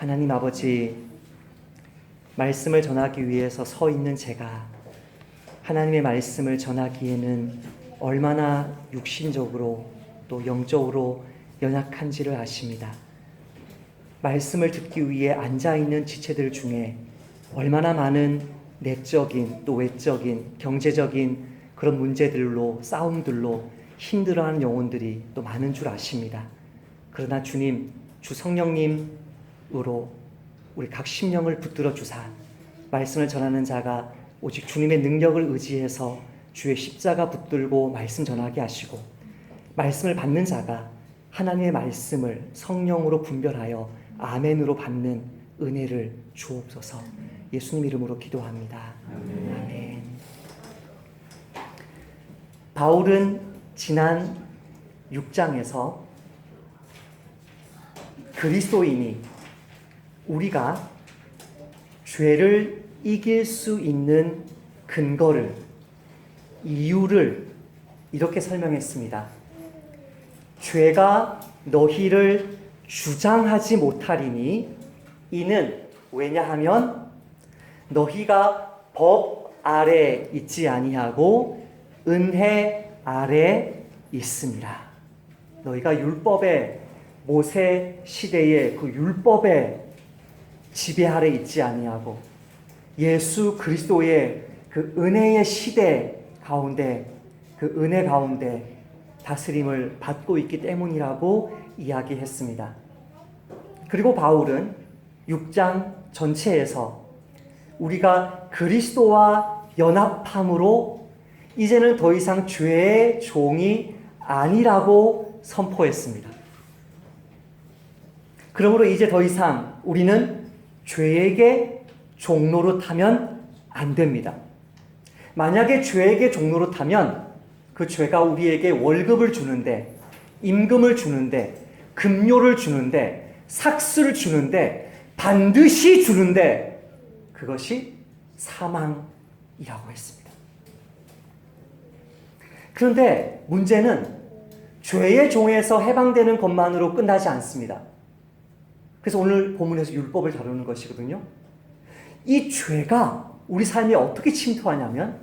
하나님 아버지, 말씀을 전하기 위해서 서 있는 제가 하나님의 말씀을 전하기에는 얼마나 육신적으로 또 영적으로 연약한지를 아십니다. 말씀을 듣기 위해 앉아있는 지체들 중에 얼마나 많은 내적인 또 외적인 경제적인 그런 문제들로 싸움들로 힘들어하는 영혼들이 또 많은 줄 아십니다. 그러나 주님, 주 성령님으로 우리 각 심령을 붙들어 주사 말씀을 전하는 자가 오직 주님의 능력을 의지해서 주의 십자가 붙들고 말씀 전하게 하시고, 말씀을 받는 자가 하나님의 말씀을 성령으로 분별하여 아멘으로 받는 은혜를 주옵소서. 예수님 이름으로 기도합니다. 아멘. 바울은 지난 6장에서 그리스도인이 우리가 죄를 이길 수 있는 근거를, 이유를 이렇게 설명했습니다. 죄가 너희를 주장하지 못하리니 이는 왜냐하면 너희가 법 아래 있지 아니하고 은혜 아래 있습니다. 너희가 율법의 모세 시대의 그 율법의 지배 아래 있지 아니하고 예수 그리스도의 그 은혜의 시대 가운데, 그 은혜 가운데 다스림을 받고 있기 때문이라고 이야기했습니다. 그리고 바울은 6장 전체에서 우리가 그리스도와 연합함으로 이제는 더 이상 죄의 종이 아니라고 선포했습니다. 그러므로 이제 더 이상 우리는 죄에게 종노릇하면 안 됩니다. 만약에 죄에게 종노릇하면 그 죄가 우리에게 월급을 주는데, 임금을 주는데, 급료를 주는데, 삭스를 주는데, 반드시 주는데 그것이 사망이라고 했습니다. 그런데 문제는 죄의 종에서 해방되는 것만으로 끝나지 않습니다. 그래서 오늘 본문에서 율법을 다루는 것이거든요. 이 죄가 우리 삶에 어떻게 침투하냐면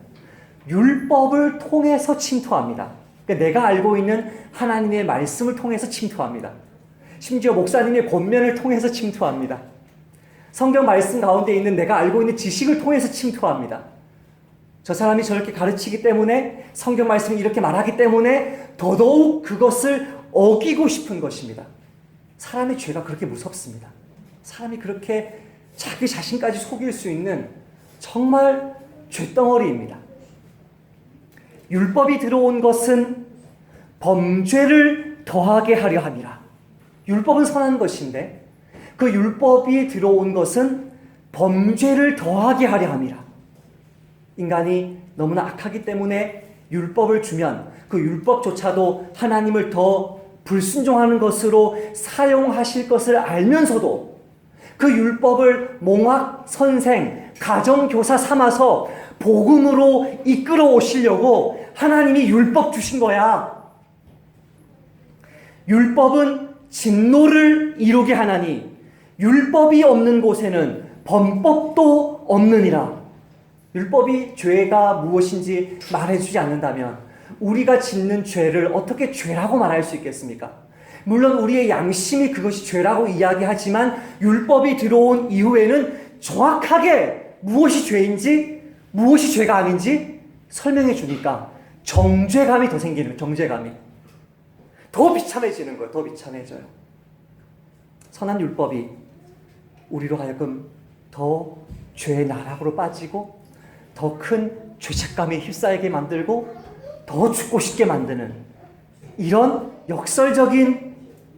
율법을 통해서 침투합니다. 그러니까 내가 알고 있는 하나님의 말씀을 통해서 침투합니다. 심지어 목사님의 권면을 통해서 침투합니다. 성경 말씀 가운데 있는 내가 알고 있는 지식을 통해서 침투합니다. 저 사람이 저렇게 가르치기 때문에, 성경 말씀이 이렇게 말하기 때문에 더더욱 그것을 어기고 싶은 것입니다. 사람의 죄가 그렇게 무섭습니다. 사람이 그렇게 자기 자신까지 속일 수 있는 정말 죄덩어리입니다. 율법이 들어온 것은 범죄를 더하게 하려 함이라. 율법은 선한 것인데 그 율법이 들어온 것은 범죄를 더하게 하려 함이라. 인간이 너무나 악하기 때문에 율법을 주면 그 율법조차도 하나님을 더 불순종하는 것으로 사용하실 것을 알면서도 그 율법을 몽학 선생, 가정교사 삼아서 복음으로 이끌어 오시려고 하나님이 율법 주신 거야. 율법은 진노를 이루게 하나니 율법이 없는 곳에는 범법도 없느니라. 율법이 죄가 무엇인지 말해주지 않는다면 우리가 짓는 죄를 어떻게 죄라고 말할 수 있겠습니까? 물론 우리의 양심이 그것이 죄라고 이야기하지만 율법이 들어온 이후에는 정확하게 무엇이 죄인지 무엇이 죄가 아닌지 설명해 주니까 정죄감이 더 생기는, 정죄감이 더 비참해지는 거예요. 더 비참해져요. 선한 율법이 우리로 하여금 더 죄의 나락으로 빠지고 더 큰 죄책감에 휩싸이게 만들고 더 죽고 싶게 만드는 이런 역설적인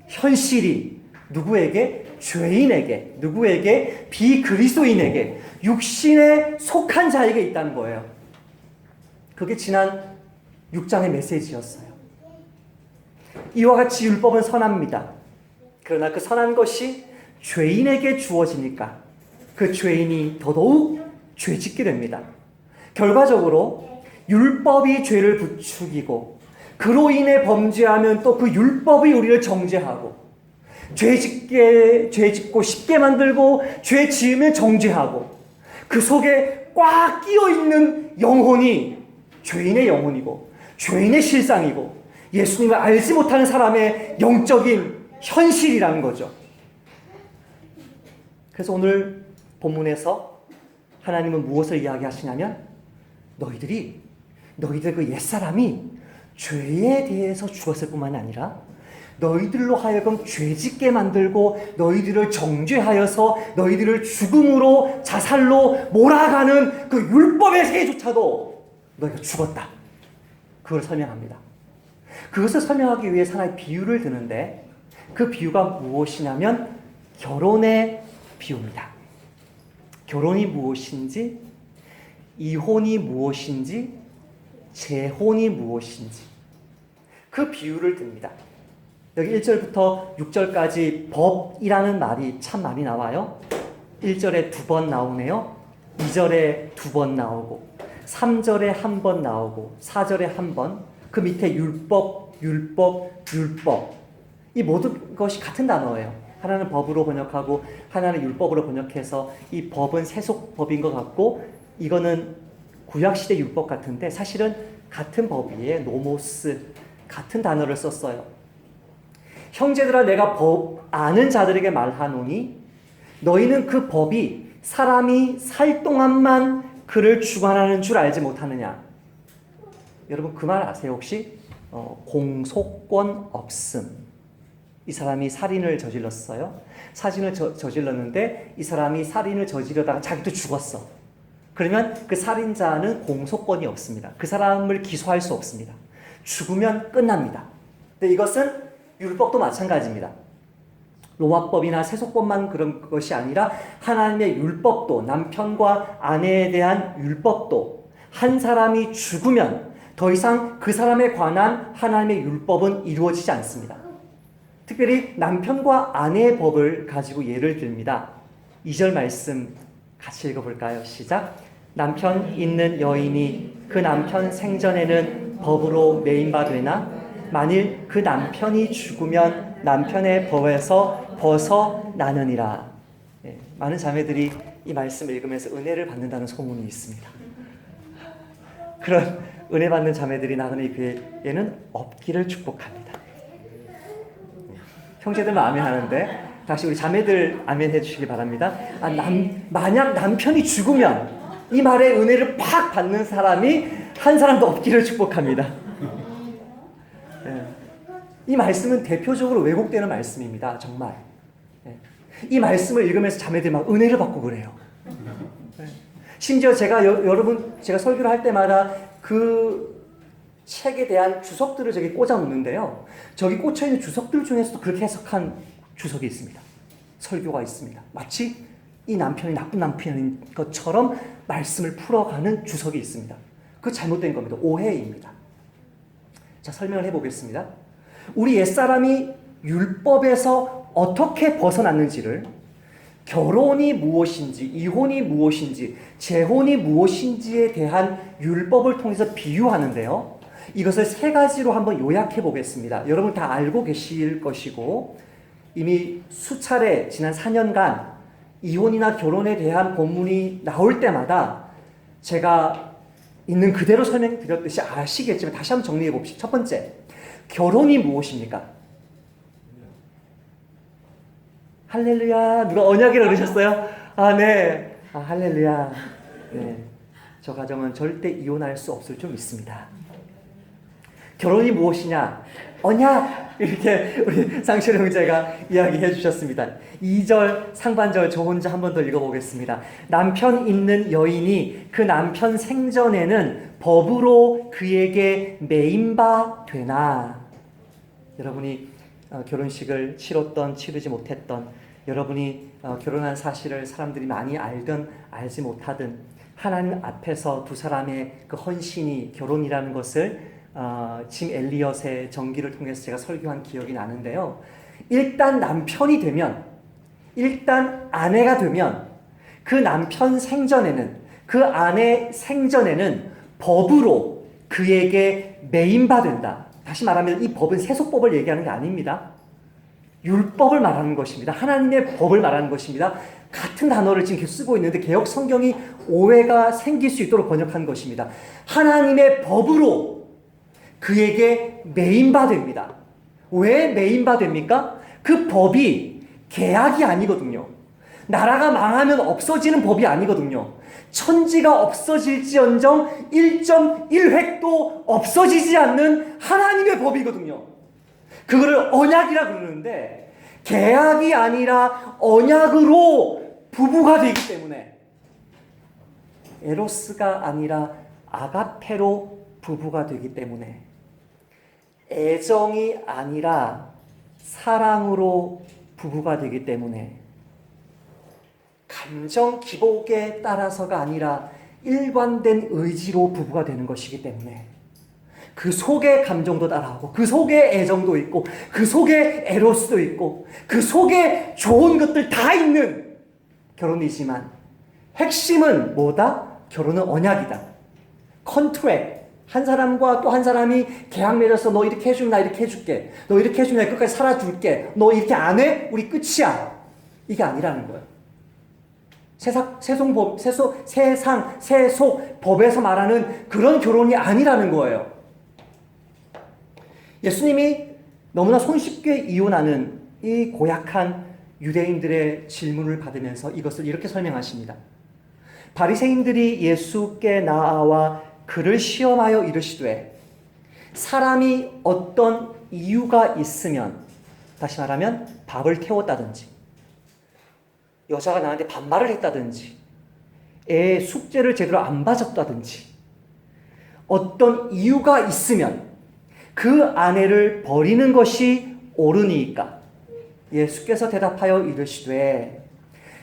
현실이 누구에게? 죄인에게, 누구에게? 비그리스도인에게, 육신에 속한 자에게 있다는 거예요. 그게 지난 6장의 메시지였어요. 이와 같이 율법은 선합니다. 그러나 그 선한 것이 죄인에게 주어지니까 그 죄인이 더더욱 죄짓게 됩니다. 결과적으로 율법이 죄를 부추기고 그로 인해 범죄하면 또 그 율법이 우리를 정죄하고 죄 짓고 쉽게 만들고 죄 지으면 정죄하고 그 속에 꽉 끼어 있는 영혼이 죄인의 영혼이고 죄인의 실상이고 예수님을 알지 못하는 사람의 영적인 현실이라는 거죠. 그래서 오늘 본문에서 하나님은 무엇을 이야기하시냐면 너희들 그 옛사람이 죄에 대해서 죽었을 뿐만 아니라 너희들로 하여금 죄짓게 만들고 너희들을 정죄하여서 너희들을 죽음으로 자살로 몰아가는 그 율법의 세조차도 너희가 죽었다. 그걸 설명합니다. 그것을 설명하기 위해 하나의 비유를 드는데 그 비유가 무엇이냐면 결혼의 비유입니다. 결혼이 무엇인지, 이혼이 무엇인지, 재혼이 무엇인지 그 비유를 듭니다. 여기 1절부터 6절까지 법이라는 말이 참 많이 나와요. 1절에 2번 나오네요. 2절에 2번 나오고 3절에 1번 나오고 4절에 1번, 그 밑에 율법. 이 모든 것이 같은 단어예요. 하나는 법으로 번역하고 하나는 율법으로 번역해서 이 법은 세속법인 것 같고 이거는 구약시대 율법 같은데 사실은 같은 법이에요. 노모스, 같은 단어를 썼어요. 형제들아 내가 법 아는 자들에게 말하노니 너희는 그 법이 사람이 살 동안만 그를 주관하는 줄 알지 못하느냐. 여러분 그 말 아세요 혹시? 공소권 없음. 이 사람이 살인을 저질렀어요. 사진을 저질렀는데 이 사람이 살인을 저지르다가 자기도 죽었어. 그러면 그 살인자는 공소권이 없습니다. 그 사람을 기소할 수 없습니다. 죽으면 끝납니다. 근데 이것은 율법도 마찬가지입니다. 로마법이나 세속법만 그런 것이 아니라 하나님의 율법도, 남편과 아내에 대한 율법도 한 사람이 죽으면 더 이상 그 사람에 관한 하나님의 율법은 이루어지지 않습니다. 특별히 남편과 아내의 법을 가지고 예를 듭니다. 2절 말씀 같이 읽어볼까요? 시작. 남편 있는 여인이 그 남편 생전에는 법으로 매인바 되나? 만일 그 남편이 죽으면 남편의 법에서 벗어나느니라. 많은 자매들이 이 말씀을 읽으면서 은혜를 받는다는 소문이 있습니다. 그런 은혜 받는 자매들이 나그네 교회에는 없기를 축복합니다. 형제들만 아멘 하는데 다시 우리 자매들 아멘 해주시기 바랍니다. 만약 남편이 죽으면 이 말의 은혜를 팍 받는 사람이 한 사람도 없기를 축복합니다. 이 말씀은 대표적으로 왜곡되는 말씀입니다. 정말. 이 말씀을 읽으면서 자매들이 막 은혜를 받고 그래요. 심지어 제가 제가 설교를 할 때마다 그 책에 대한 주석들을 저기 꽂아 놓는데요. 저기 꽂혀 있는 주석들 중에서도 그렇게 해석한 주석이 있습니다. 설교가 있습니다. 마치 이 남편이 나쁜 남편인 것처럼 말씀을 풀어가는 주석이 있습니다. 그거 잘못된 겁니다. 오해입니다. 자, 설명을 해보겠습니다. 우리 옛사람이 율법에서 어떻게 벗어났는지를 결혼이 무엇인지, 이혼이 무엇인지, 재혼이 무엇인지에 대한 율법을 통해서 비유하는데요. 이것을 3가지로 한번 요약해 보겠습니다. 여러분 다 알고 계실 것이고 이미 수차례 지난 4년간 이혼이나 결혼에 대한 본문이 나올 때마다 제가 있는 그대로 설명드렸듯이 아시겠지만 다시 한번 정리해 봅시다. 첫 번째, 결혼이 무엇입니까? 할렐루야. 누가 언약이라고 그러셨어요? 아, 네. 아, 할렐루야. 네. 저 가정은 절대 이혼할 수 없을 줄 믿습니다. 결혼이 무엇이냐? 언약! 이렇게 우리 상실 형제가 이야기해 주셨습니다. 2절 상반절 저 혼자 한 번 더 읽어보겠습니다. 남편 있는 여인이 그 남편 생전에는 법으로 그에게 매인바 되나? 여러분이 결혼식을 치르지 못했던, 여러분이 결혼한 사실을 사람들이 많이 알든 알지 못하든 하나님 앞에서 두 사람의 그 헌신이 결혼이라는 것을 짐 엘리엇의 전기를 통해서 제가 설교한 기억이 나는데요. 일단 남편이 되면, 일단 아내가 되면 그 남편 생전에는, 그 아내 생전에는 법으로 그에게 매인바 된다. 다시 말하면 이 법은 세속법을 얘기하는 게 아닙니다. 율법을 말하는 것입니다. 하나님의 법을 말하는 것입니다. 같은 단어를 지금 계속 쓰고 있는데 개역 성경이 오해가 생길 수 있도록 번역한 것입니다. 하나님의 법으로 그에게 매인바 됩니다. 왜 매인바 됩니까? 그 법이 계약이 아니거든요. 나라가 망하면 없어지는 법이 아니거든요. 천지가 없어질지언정 1.1획도 없어지지 않는 하나님의 법이거든요. 그거를 언약이라 그러는데 계약이 아니라 언약으로 부부가 되기 때문에 에로스가 아니라 아가페로 부부가 되기 때문에 애정이 아니라 사랑으로 부부가 되기 때문에 감정 기복에 따라서가 아니라 일관된 의지로 부부가 되는 것이기 때문에 그 속에 감정도 따라오고 그 속에 애정도 있고 그 속에 에로스도 있고 그 속에 좋은 것들 다 있는 결혼이지만 핵심은 뭐다? 결혼은 언약이다. 컨트랙. 한 사람과 또 한 사람이 계약 맺어서 너 이렇게 해주면 나 이렇게 해줄게. 너 이렇게 해주면 나 끝까지 살아줄게. 너 이렇게 안 해? 우리 끝이야. 이게 아니라는 거예요. 세속 법에서 말하는 그런 결혼이 아니라는 거예요. 예수님이 너무나 손쉽게 이혼하는 이 고약한 유대인들의 질문을 받으면서 이것을 이렇게 설명하십니다. 바리새인들이 예수께 나아와 그를 시험하여 이르시되 사람이 어떤 이유가 있으면, 다시 말하면 밥을 태웠다든지 여자가 나한테 반말을 했다든지 애 숙제를 제대로 안 봐줬다든지 어떤 이유가 있으면 그 아내를 버리는 것이 옳으니까 예수께서 대답하여 이르시되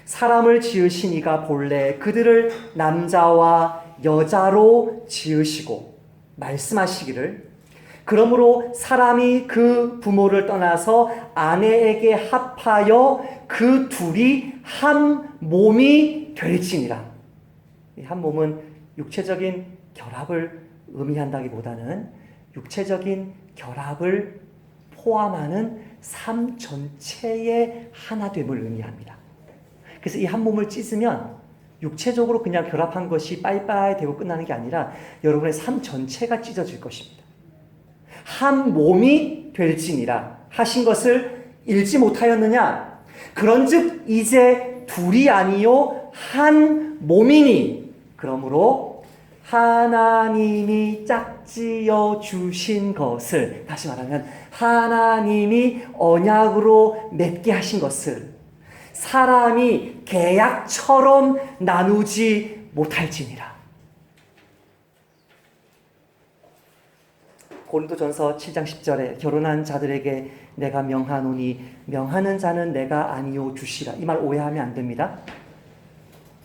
사람을 지으신 이가 본래 그들을 남자와 여자로 지으시고 말씀하시기를 그러므로 사람이 그 부모를 떠나서 아내에게 합하여 그 둘이 한 몸이 될지니라. 이 한 몸은 육체적인 결합을 의미한다기보다는 육체적인 결합을 포함하는 삶 전체의 하나됨을 의미합니다. 그래서 이 한 몸을 찢으면 육체적으로 그냥 결합한 것이 빠이빠이 되고 끝나는 게 아니라 여러분의 삶 전체가 찢어질 것입니다. 한 몸이 될지니라 하신 것을 읽지 못하였느냐? 그런즉 이제 둘이 아니요 한 몸이니 그러므로 하나님이 짝지어 주신 것을, 다시 말하면 하나님이 언약으로 맺게 하신 것을 사람이 계약처럼 나누지 못할지니라. 고린도전서 7장 10절에 결혼한 자들에게 내가 명하노니 명하는 자는 내가 아니요 주시라. 이 말 오해하면 안 됩니다.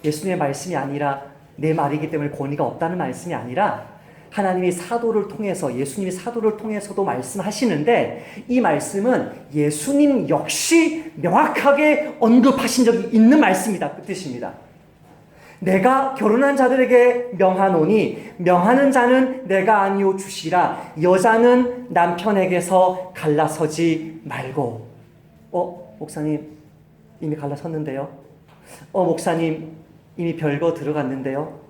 예수님의 말씀이 아니라 내 말이기 때문에 권위가 없다는 말씀이 아니라 하나님이 사도를 통해서, 예수님이 사도를 통해서도 말씀하시는데 이 말씀은 예수님 역시 명확하게 언급하신 적이 있는 말씀이다. 그 뜻입니다. 내가 결혼한 자들에게 명하노니 명하는 자는 내가 아니요 주시라. 여자는 남편에게서 갈라서지 말고. 목사님 이미 갈라섰는데요. 목사님 이미 별거 들어갔는데요.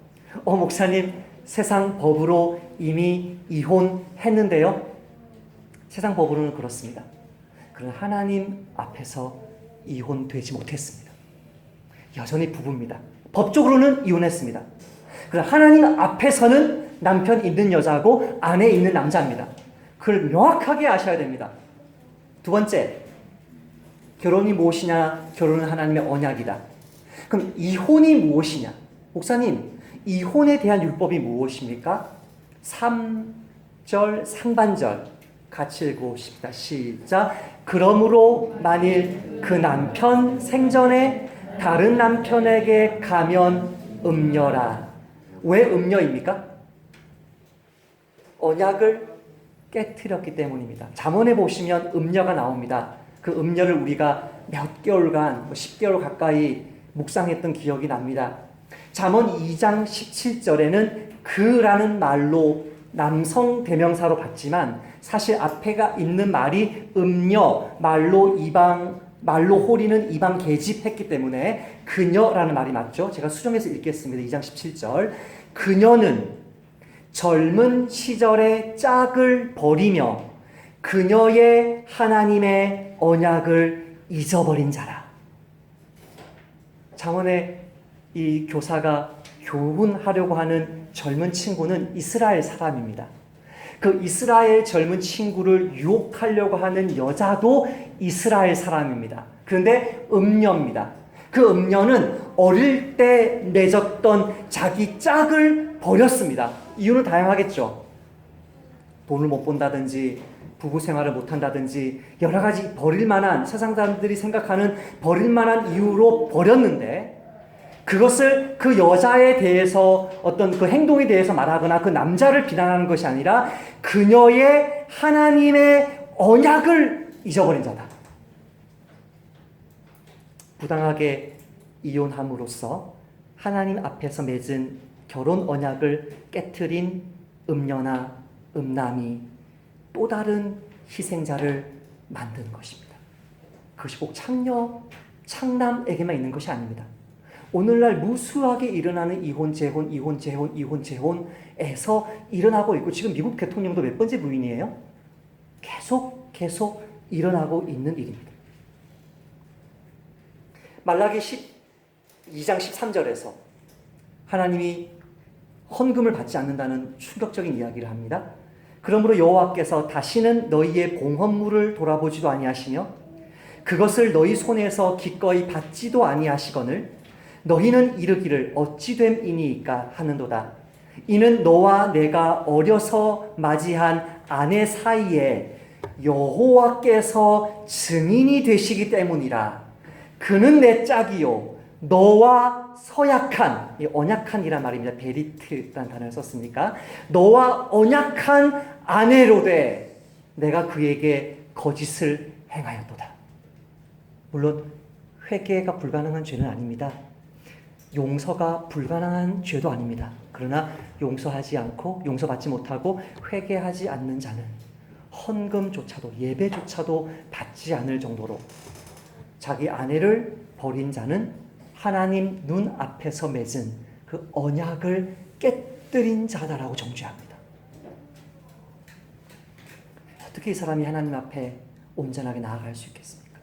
목사님 세상 법으로 이미 이혼했는데요. 세상 법으로는 그렇습니다. 그러나 하나님 앞에서 이혼되지 못했습니다. 여전히 부부입니다. 법적으로는 이혼했습니다. 그러나 하나님 앞에서는 남편 있는 여자고 아내 있는 남자입니다. 그걸 명확하게 아셔야 됩니다. 두 번째, 결혼이 무엇이냐? 결혼은 하나님의 언약이다. 그럼 이혼이 무엇이냐? 목사님, 이혼에 대한 율법이 무엇입니까? 3절 상반절 같이 읽어봅시다. 시작. 그러므로 만일 그 남편 생전에 다른 남편에게 가면 음녀라. 왜 음녀입니까? 언약을 깨트렸기 때문입니다. 잠언에 보시면 음녀가 나옵니다. 그 음녀를 우리가 몇 개월간, 10개월 가까이 묵상했던 기억이 납니다. 잠언 2장 17절에는 그라는 말로 남성 대명사로 봤지만 사실 앞에가 있는 말이 음녀, 말로 홀이는 이방 계집했기 때문에 그녀라는 말이 맞죠. 제가 수정해서 읽겠습니다. 2장 17절. 그녀는 젊은 시절의 짝을 버리며 그녀의 하나님의 언약을 잊어버린 자라. 장원의 이 교사가 교훈하려고 하는 젊은 친구는 이스라엘 사람입니다. 그 이스라엘 젊은 친구를 유혹하려고 하는 여자도 이스라엘 사람입니다. 그런데 음녀입니다. 그 음녀는 어릴 때 맺었던 자기 짝을 버렸습니다. 이유는 다양하겠죠. 돈을 못 번다든지 부부 생활을 못 한다든지 여러 가지 버릴 만한, 세상 사람들이 생각하는 버릴 만한 이유로 버렸는데, 그것을 그 여자에 대해서 어떤 그 행동에 대해서 말하거나 그 남자를 비난하는 것이 아니라 그녀의 하나님의 언약을 잊어버린 자다. 부당하게 이혼함으로써 하나님 앞에서 맺은 결혼 언약을 깨트린 음녀나 음남이 또 다른 희생자를 만든 것입니다. 그것이 꼭 창남에게만 있는 것이 아닙니다. 오늘날 무수하게 일어나는 이혼, 재혼에서 일어나고 있고, 지금 미국 대통령도 몇 번째 부인이에요? 계속 일어나고 있는 일입니다. 말라기 2장 13절에서 하나님이 헌금을 받지 않는다는 충격적인 이야기를 합니다. 그러므로 여호와께서 다시는 너희의 공헌물을 돌아보지도 아니하시며 그것을 너희 손에서 기꺼이 받지도 아니하시거늘 너희는 이르기를 어찌 됨이니이까 하는도다. 이는 너와 내가 어려서 맞이한 아내 사이에 여호와께서 증인이 되시기 때문이라. 그는 내 짝이요 너와 서약한, 이 언약한이란 말입니다. 베리트라는 단어를 썼으니까 너와 언약한 아내로 돼 내가 그에게 거짓을 행하였도다. 물론 회개가 불가능한 죄는 아닙니다. 용서가 불가능한 죄도 아닙니다. 그러나 용서하지 않고 용서받지 못하고 회개하지 않는 자는 헌금조차도, 예배조차도 받지 않을 정도로 자기 아내를 버린 자는 하나님 눈 앞에서 맺은 그 언약을 깨뜨린 자다라고 정죄합니다. 어떻게 이 사람이 하나님 앞에 온전하게 나아갈 수 있겠습니까?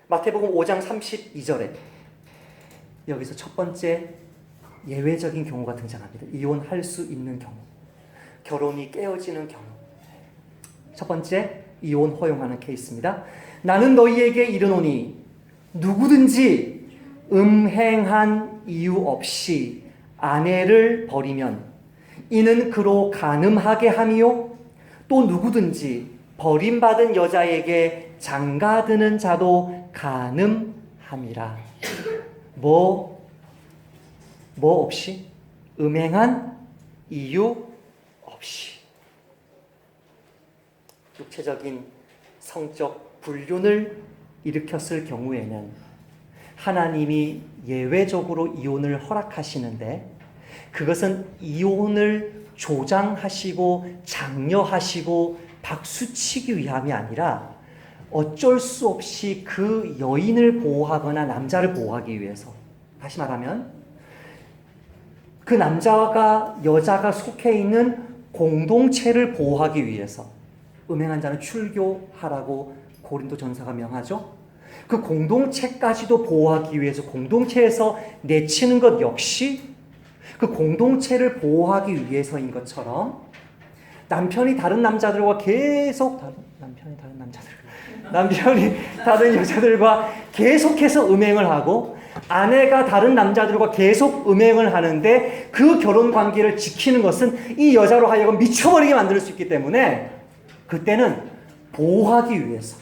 마태복음 5장 32절에 여기서 첫 번째 예외적인 경우가 등장합니다. 이혼할 수 있는 경우, 결혼이 깨어지는 경우. 첫 번째, 이혼 허용하는 케이스입니다. 나는 너희에게 이르노니 누구든지 음행한 이유 없이 아내를 버리면 이는 그로 간음하게 함이요 또 누구든지 버림받은 여자에게 장가드는 자도 간음함이라. 뭐 없이? 음행한 이유 없이. 육체적인 성적 불륜을 일으켰을 경우에는 하나님이 예외적으로 이혼을 허락하시는데, 그것은 이혼을 조장하시고 장려하시고 박수치기 위함이 아니라 어쩔 수 없이 그 여인을 보호하거나 남자를 보호하기 위해서, 다시 말하면 그 남자가 여자가 속해 있는 공동체를 보호하기 위해서 음행한 자는 출교하라고 고린도 전서가 명하죠. 그 공동체까지도 보호하기 위해서 공동체에서 내치는 것 역시 그 공동체를 보호하기 위해서인 것처럼, 남편이 다른 여자들과 계속해서 음행을 하고 아내가 다른 남자들과 계속 음행을 하는데 그 결혼 관계를 지키는 것은 이 여자로 하여금 미쳐버리게 만들 수 있기 때문에 그때는 보호하기 위해서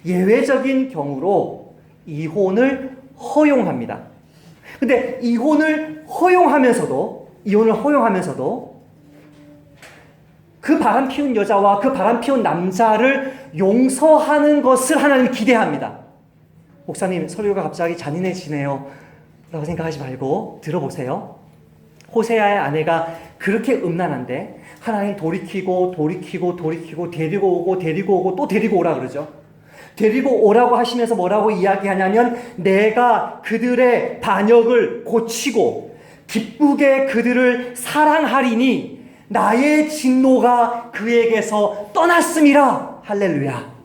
예외적인 경우로 이혼을 허용합니다. 근데 이혼을 허용하면서도 그 바람 피운 여자와 그 바람 피운 남자를 용서하는 것을 하나님이 기대합니다. 목사님, 설교가 갑자기 잔인해지네요 라고 생각하지 말고 들어보세요. 호세아의 아내가 그렇게 음란한데 하나님 돌이키고 데리고 오고 또 데리고 오라 그러죠. 데리고 오라고 하시면서 뭐라고 이야기하냐면 내가 그들의 반역을 고치고 기쁘게 그들을 사랑하리니 나의 진노가 그에게서 떠났음이라. 할렐루야.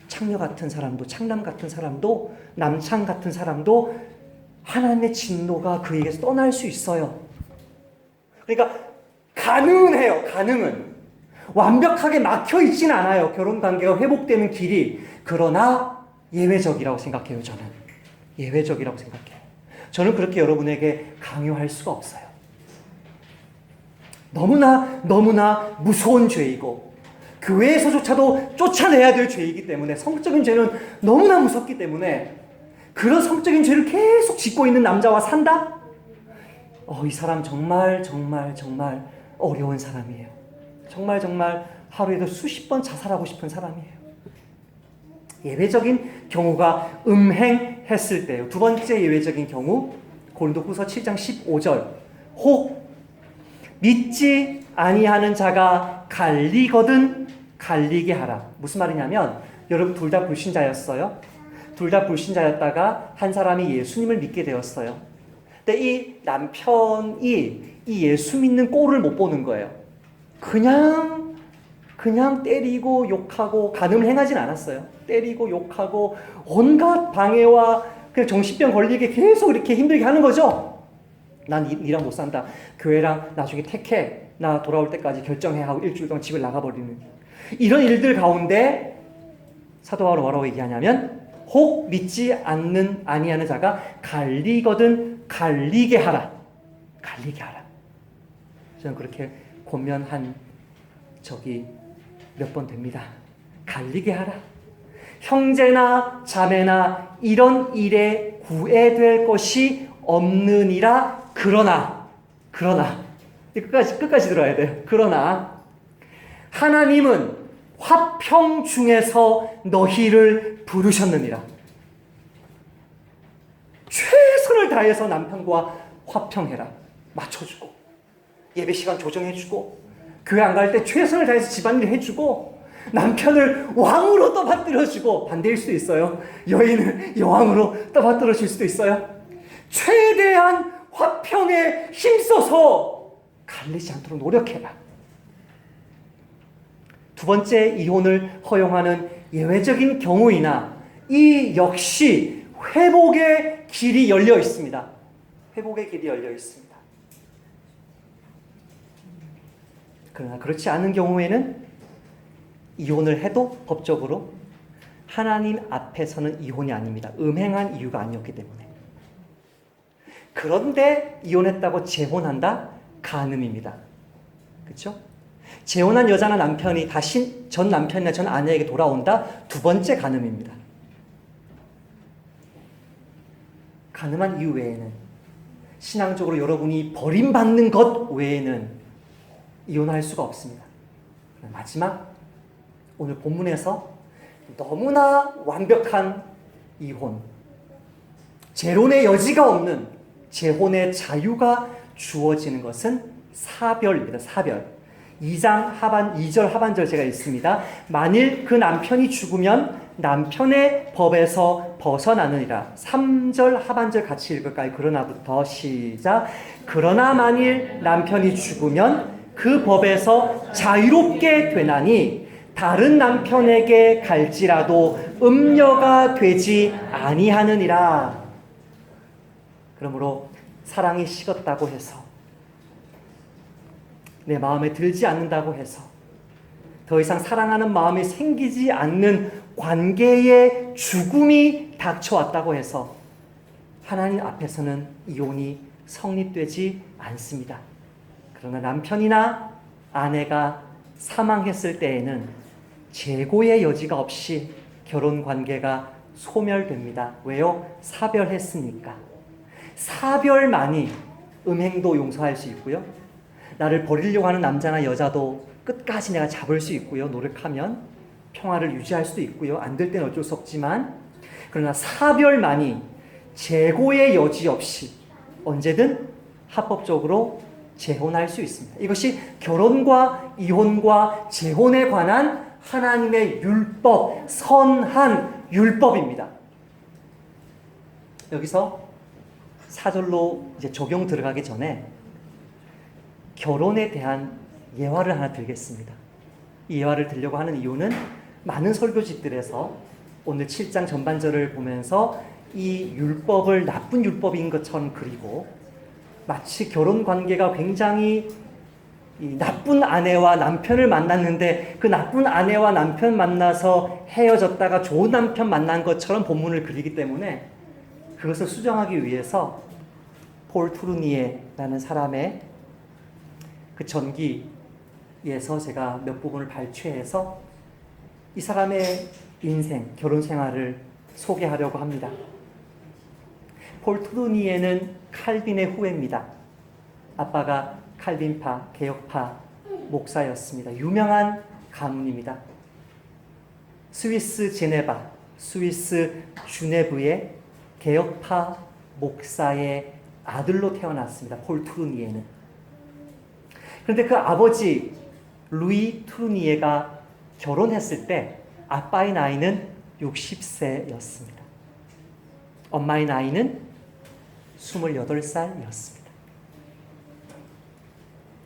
창녀 같은 사람도, 창남 같은 사람도, 남창 같은 사람도 하나님의 진노가 그에게서 떠날 수 있어요. 그러니까 가능은 해요. 가능은. 완벽하게 막혀 있진 않아요. 결혼 관계가 회복되는 길이. 그러나 예외적이라고 생각해요. 저는 예외적이라고 생각해요. 저는 그렇게 여러분에게 강요할 수가 없어요. 너무나 무서운 죄이고 교회에서조차도 쫓아내야 될 죄이기 때문에, 성적인 죄는 너무나 무섭기 때문에 그런 성적인 죄를 계속 짓고 있는 남자와 산다? 이 사람 정말 어려운 사람이에요. 정말 하루에도 수십 번 자살하고 싶은 사람이에요. 예외적인 경우가 음행했을 때요. 두 번째 예외적인 경우, 고린도후서 7장 15절. 혹 믿지 아니하는 자가 갈리거든 갈리게 하라. 무슨 말이냐면, 여러분 둘 다 불신자였어요. 둘 다 불신자였다가 한 사람이 예수님을 믿게 되었어요. 근데 이 남편이 이 예수 믿는 꼴을 못 보는 거예요. 그냥 때리고 욕하고, 간음을 행하진 않았어요. 때리고 욕하고 온갖 방해와 그냥 정신병 걸리게 계속 이렇게 힘들게 하는 거죠. 난 니랑 못 산다. 교회랑 나중에 택해. 나 돌아올 때까지 결정해 하고 일주일 동안 집을 나가버리는 이런 일들 가운데 사도 바울은 뭐라고 얘기하냐면, 혹 믿지 아니하는 자가 갈리거든 갈리게 하라. 갈리게 하라. 저는 그렇게 권면한 적이 몇 번 됩니다. 갈리게 하라. 형제나 자매나 이런 일에 구애될 것이 없느니라. 그러나 끝까지 들어야 돼요. 그러나 하나님은 화평 중에서 너희를 부르셨느니라. 최선을 다해서 남편과 화평해라. 맞춰주고 예배 시간 조정해주고 교회 안 갈 때 최선을 다해서 집안일 해주고 남편을 왕으로 떠받들어주고, 반대일 수도 있어요. 여인을 여왕으로 떠받들어줄 수도 있어요. 최대한 화평에 힘써서 갈리지 않도록 노력해라. 두 번째, 이혼을 허용하는 예외적인 경우이나 이 역시 회복의 길이 열려 있습니다. 회복의 길이 열려 있습니다. 그러나 그렇지 않은 경우에는 이혼을 해도 법적으로 하나님 앞에서는 이혼이 아닙니다. 음행한 이유가 아니었기 때문에. 그런데 이혼했다고 재혼한다? 간음입니다. 그렇죠? 재혼한 여자나 남편이 다시 전 남편이나 전 아내에게 돌아온다? 두 번째 간음입니다. 간음한 이유 외에는, 신앙적으로 여러분이 버림받는 것 외에는 이혼할 수가 없습니다. 마지막, 오늘 본문에서 너무나 완벽한 이혼, 재혼의 여지가 없는 재혼의 자유가 주어지는 것은 사별입니다. 사별. 2절 하반절 제가 읽습니다. 만일 그 남편이 죽으면 남편의 법에서 벗어나느니라. 3절 하반절 같이 읽을까요? 그러나부터 시작. 그러나 만일 남편이 죽으면 그 법에서 자유롭게 되나니 다른 남편에게 갈지라도 음녀가 되지 아니하느니라. 그러므로 사랑이 식었다고 해서, 내 마음에 들지 않는다고 해서, 더 이상 사랑하는 마음이 생기지 않는 관계의 죽음이 닥쳐왔다고 해서 하나님 앞에서는 이혼이 성립되지 않습니다. 그러나 남편이나 아내가 사망했을 때에는 재고의 여지가 없이 결혼 관계가 소멸됩니다. 왜요? 사별했으니까. 사별만이 음행도 용서할 수 있고요, 나를 버리려고 하는 남자나 여자도 끝까지 내가 잡을 수 있고요, 노력하면 평화를 유지할 수도 있고요, 안 될 때는 어쩔 수 없지만, 그러나 사별만이 재고의 여지 없이 언제든 합법적으로 재혼할 수 있습니다. 이것이 결혼과 이혼과 재혼에 관한 하나님의 율법, 선한 율법입니다. 여기서 사절로 이제 적용 들어가기 전에 결혼에 대한 예화를 하나 드리겠습니다. 이 예화를 들려고 하는 이유는 많은 설교집들에서 오늘 7장 전반절을 보면서 이 율법을 나쁜 율법인 것처럼 그리고 마치 결혼 관계가 굉장히 이 나쁜 아내와 남편을 만났는데 그 나쁜 아내와 남편 만나서 헤어졌다가 좋은 남편 만난 것처럼 본문을 그리기 때문에 그것을 수정하기 위해서 폴 투르니에라는 사람의 그 전기에서 제가 몇 부분을 발췌해서 이 사람의 인생, 결혼 생활을 소개하려고 합니다. 폴 투르니에는 칼빈의 후예입니다. 아빠가 칼빈파, 개혁파 목사였습니다. 유명한 가문입니다. 스위스 제네바, 스위스 주네브의 개혁파 목사의 아들로 태어났습니다. 폴 투르니에는. 그런데 그 아버지 루이 투르니에가 결혼했을 때 아빠의 나이는 60세였습니다. 엄마의 나이는 28살이었습니다.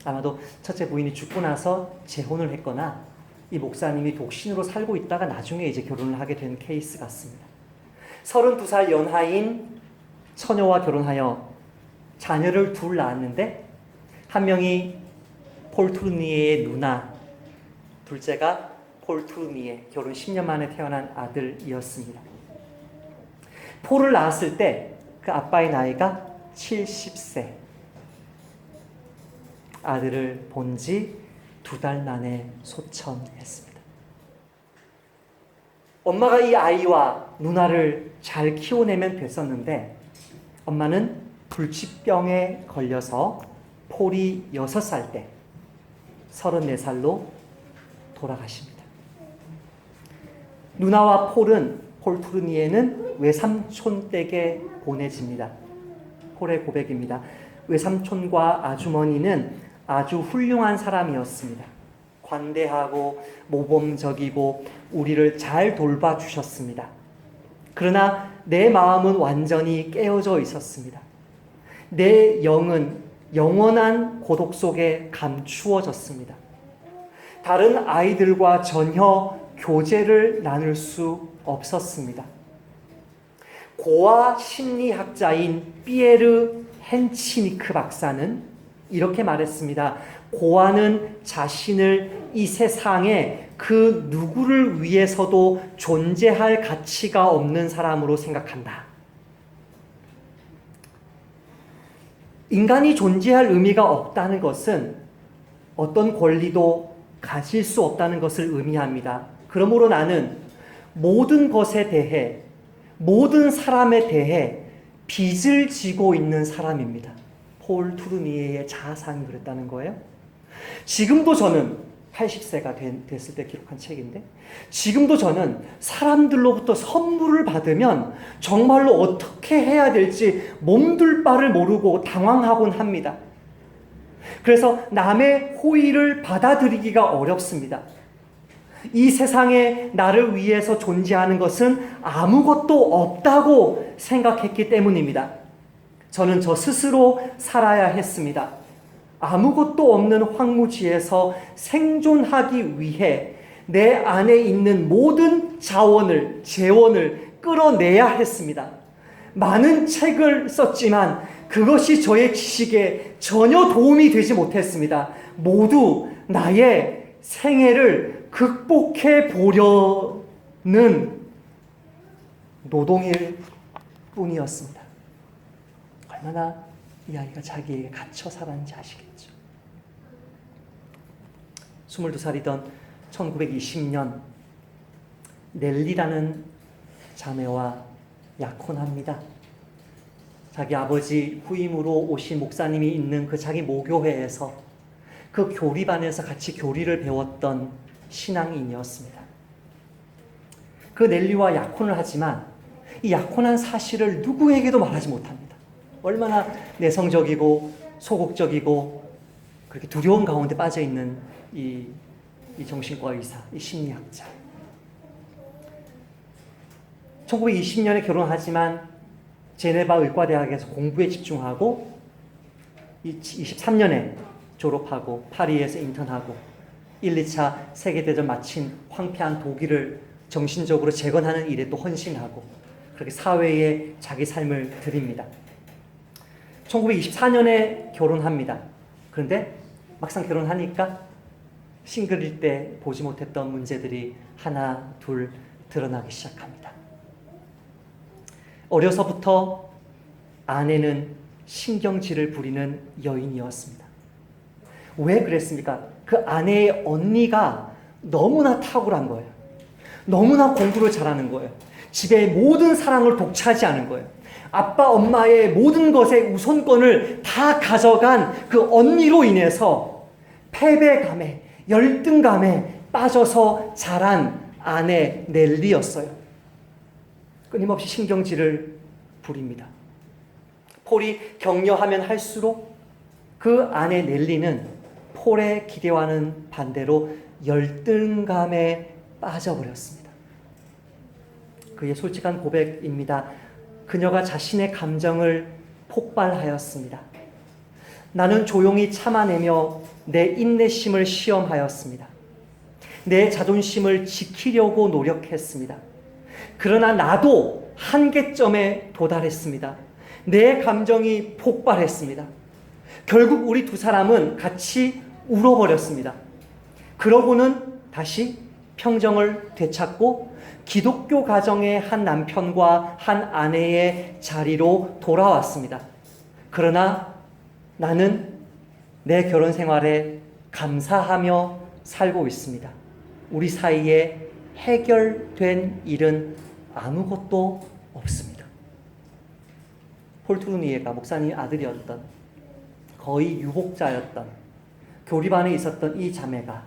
아마도 첫째 부인이 죽고 나서 재혼을 했거나 이 목사님이 독신으로 살고 있다가 나중에 이제 결혼을 하게 된 케이스 같습니다. 32살 연하인 처녀와 결혼하여 자녀를 둘 낳았는데 한 명이 폴 투르니에의 누나, 둘째가 폴 투르니에, 결혼 10년 만에 태어난 아들이었습니다. 폴을 낳았을 때 그 아빠의 나이가 70세. 아들을 본 지 2달 만에 소천했습니다. 엄마가 이 아이와 누나를 잘 키워내면 됐었는데 엄마는 불치병에 걸려서 폴이 6살 때 34살로 돌아가십니다. 누나와 폴 투르니에는 외삼촌 댁에 보내집니다. 폴의 고백입니다. 외삼촌과 아주머니는 아주 훌륭한 사람이었습니다. 관대하고 모범적이고 우리를 잘 돌봐주셨습니다. 그러나 내 마음은 완전히 깨어져 있었습니다. 내 영은 영원한 고독 속에 감추어졌습니다. 다른 아이들과 전혀 교제를 나눌 수 없었습니다. 고아 심리학자인 피에르 헨치니크 박사는 이렇게 말했습니다. 고아는 자신을 이 세상에 그 누구를 위해서도 존재할 가치가 없는 사람으로 생각한다. 인간이 존재할 의미가 없다는 것은 어떤 권리도 가질 수 없다는 것을 의미합니다. 그러므로 나는 모든 것에 대해, 모든 사람에 대해 빚을 지고 있는 사람입니다. 폴 투르니에의 자아상이 그랬다는 거예요. 지금도 저는 80세가 됐을 때 기록한 책인데 지금도 저는 사람들로부터 선물을 받으면 정말로 어떻게 해야 될지 몸둘 바를 모르고 당황하곤 합니다. 그래서 남의 호의를 받아들이기가 어렵습니다. 이 세상에 나를 위해서 존재하는 것은 아무것도 없다고 생각했기 때문입니다. 저는 저 스스로 살아야 했습니다. 아무것도 없는 황무지에서 생존하기 위해 내 안에 있는 모든 자원을, 재원을 끌어내야 했습니다. 많은 책을 썼지만 그것이 저의 지식에 전혀 도움이 되지 못했습니다. 모두 나의 생애를 극복해 보려는 노동일 뿐이었습니다. 얼마나 이 아이가 자기에게 갇혀 살았는지 아시겠죠? 22살이던 1920년 넬리라는 자매와 약혼합니다. 자기 아버지 후임으로 오신 목사님이 있는 그 자기 모교회에서 그 교리반에서 같이 교리를 배웠던 신앙인이었습니다. 그 넬리와 약혼을 하지만 이 약혼한 사실을 누구에게도 말하지 못합니다. 얼마나 내성적이고 소극적이고 그렇게 두려운 가운데 빠져 있는 이 정신과 의사, 이 심리학자. 1920년에 결혼하지만 제네바 의과대학에서 공부에 집중하고 23년에 졸업하고 파리에서 인턴하고 1, 2차 세계대전 마친 황폐한 독일을 정신적으로 재건하는 일에 또 헌신하고 그렇게 사회에 자기 삶을 드립니다. 1924년에 결혼합니다. 그런데 막상 결혼하니까 싱글일 때 보지 못했던 문제들이 하나 둘 드러나기 시작합니다. 어려서부터 아내는 신경질을 부리는 여인이었습니다. 왜 그랬습니까? 그 아내의 언니가 너무나 탁월한 거예요. 너무나 공부를 잘하는 거예요. 집의 모든 사랑을 독차지하는 거예요. 아빠, 엄마의 모든 것의 우선권을 다 가져간 그 언니로 인해서 패배감에, 열등감에 빠져서 자란 아내 넬리였어요. 끊임없이 신경질을 부립니다. 폴이 격려하면 할수록 그 아내 넬리는 폴의 기대와는 반대로 열등감에 빠져버렸습니다. 그의 솔직한 고백입니다. 그녀가 자신의 감정을 폭발하였습니다. 나는 조용히 참아내며 내 인내심을 시험하였습니다. 내 자존심을 지키려고 노력했습니다. 그러나 나도 한계점에 도달했습니다. 내 감정이 폭발했습니다. 결국 우리 두 사람은 같이 울어버렸습니다. 그러고는 다시 평정을 되찾고 기독교 가정의 한 남편과 한 아내의 자리로 돌아왔습니다. 그러나 나는 내 결혼 생활에 감사하며 살고 있습니다. 우리 사이에 해결된 일은 아무것도 없습니다. 폴 투르니에가 목사님 아들이었던 거의 유복자였던 교립 안에 있었던 이 자매가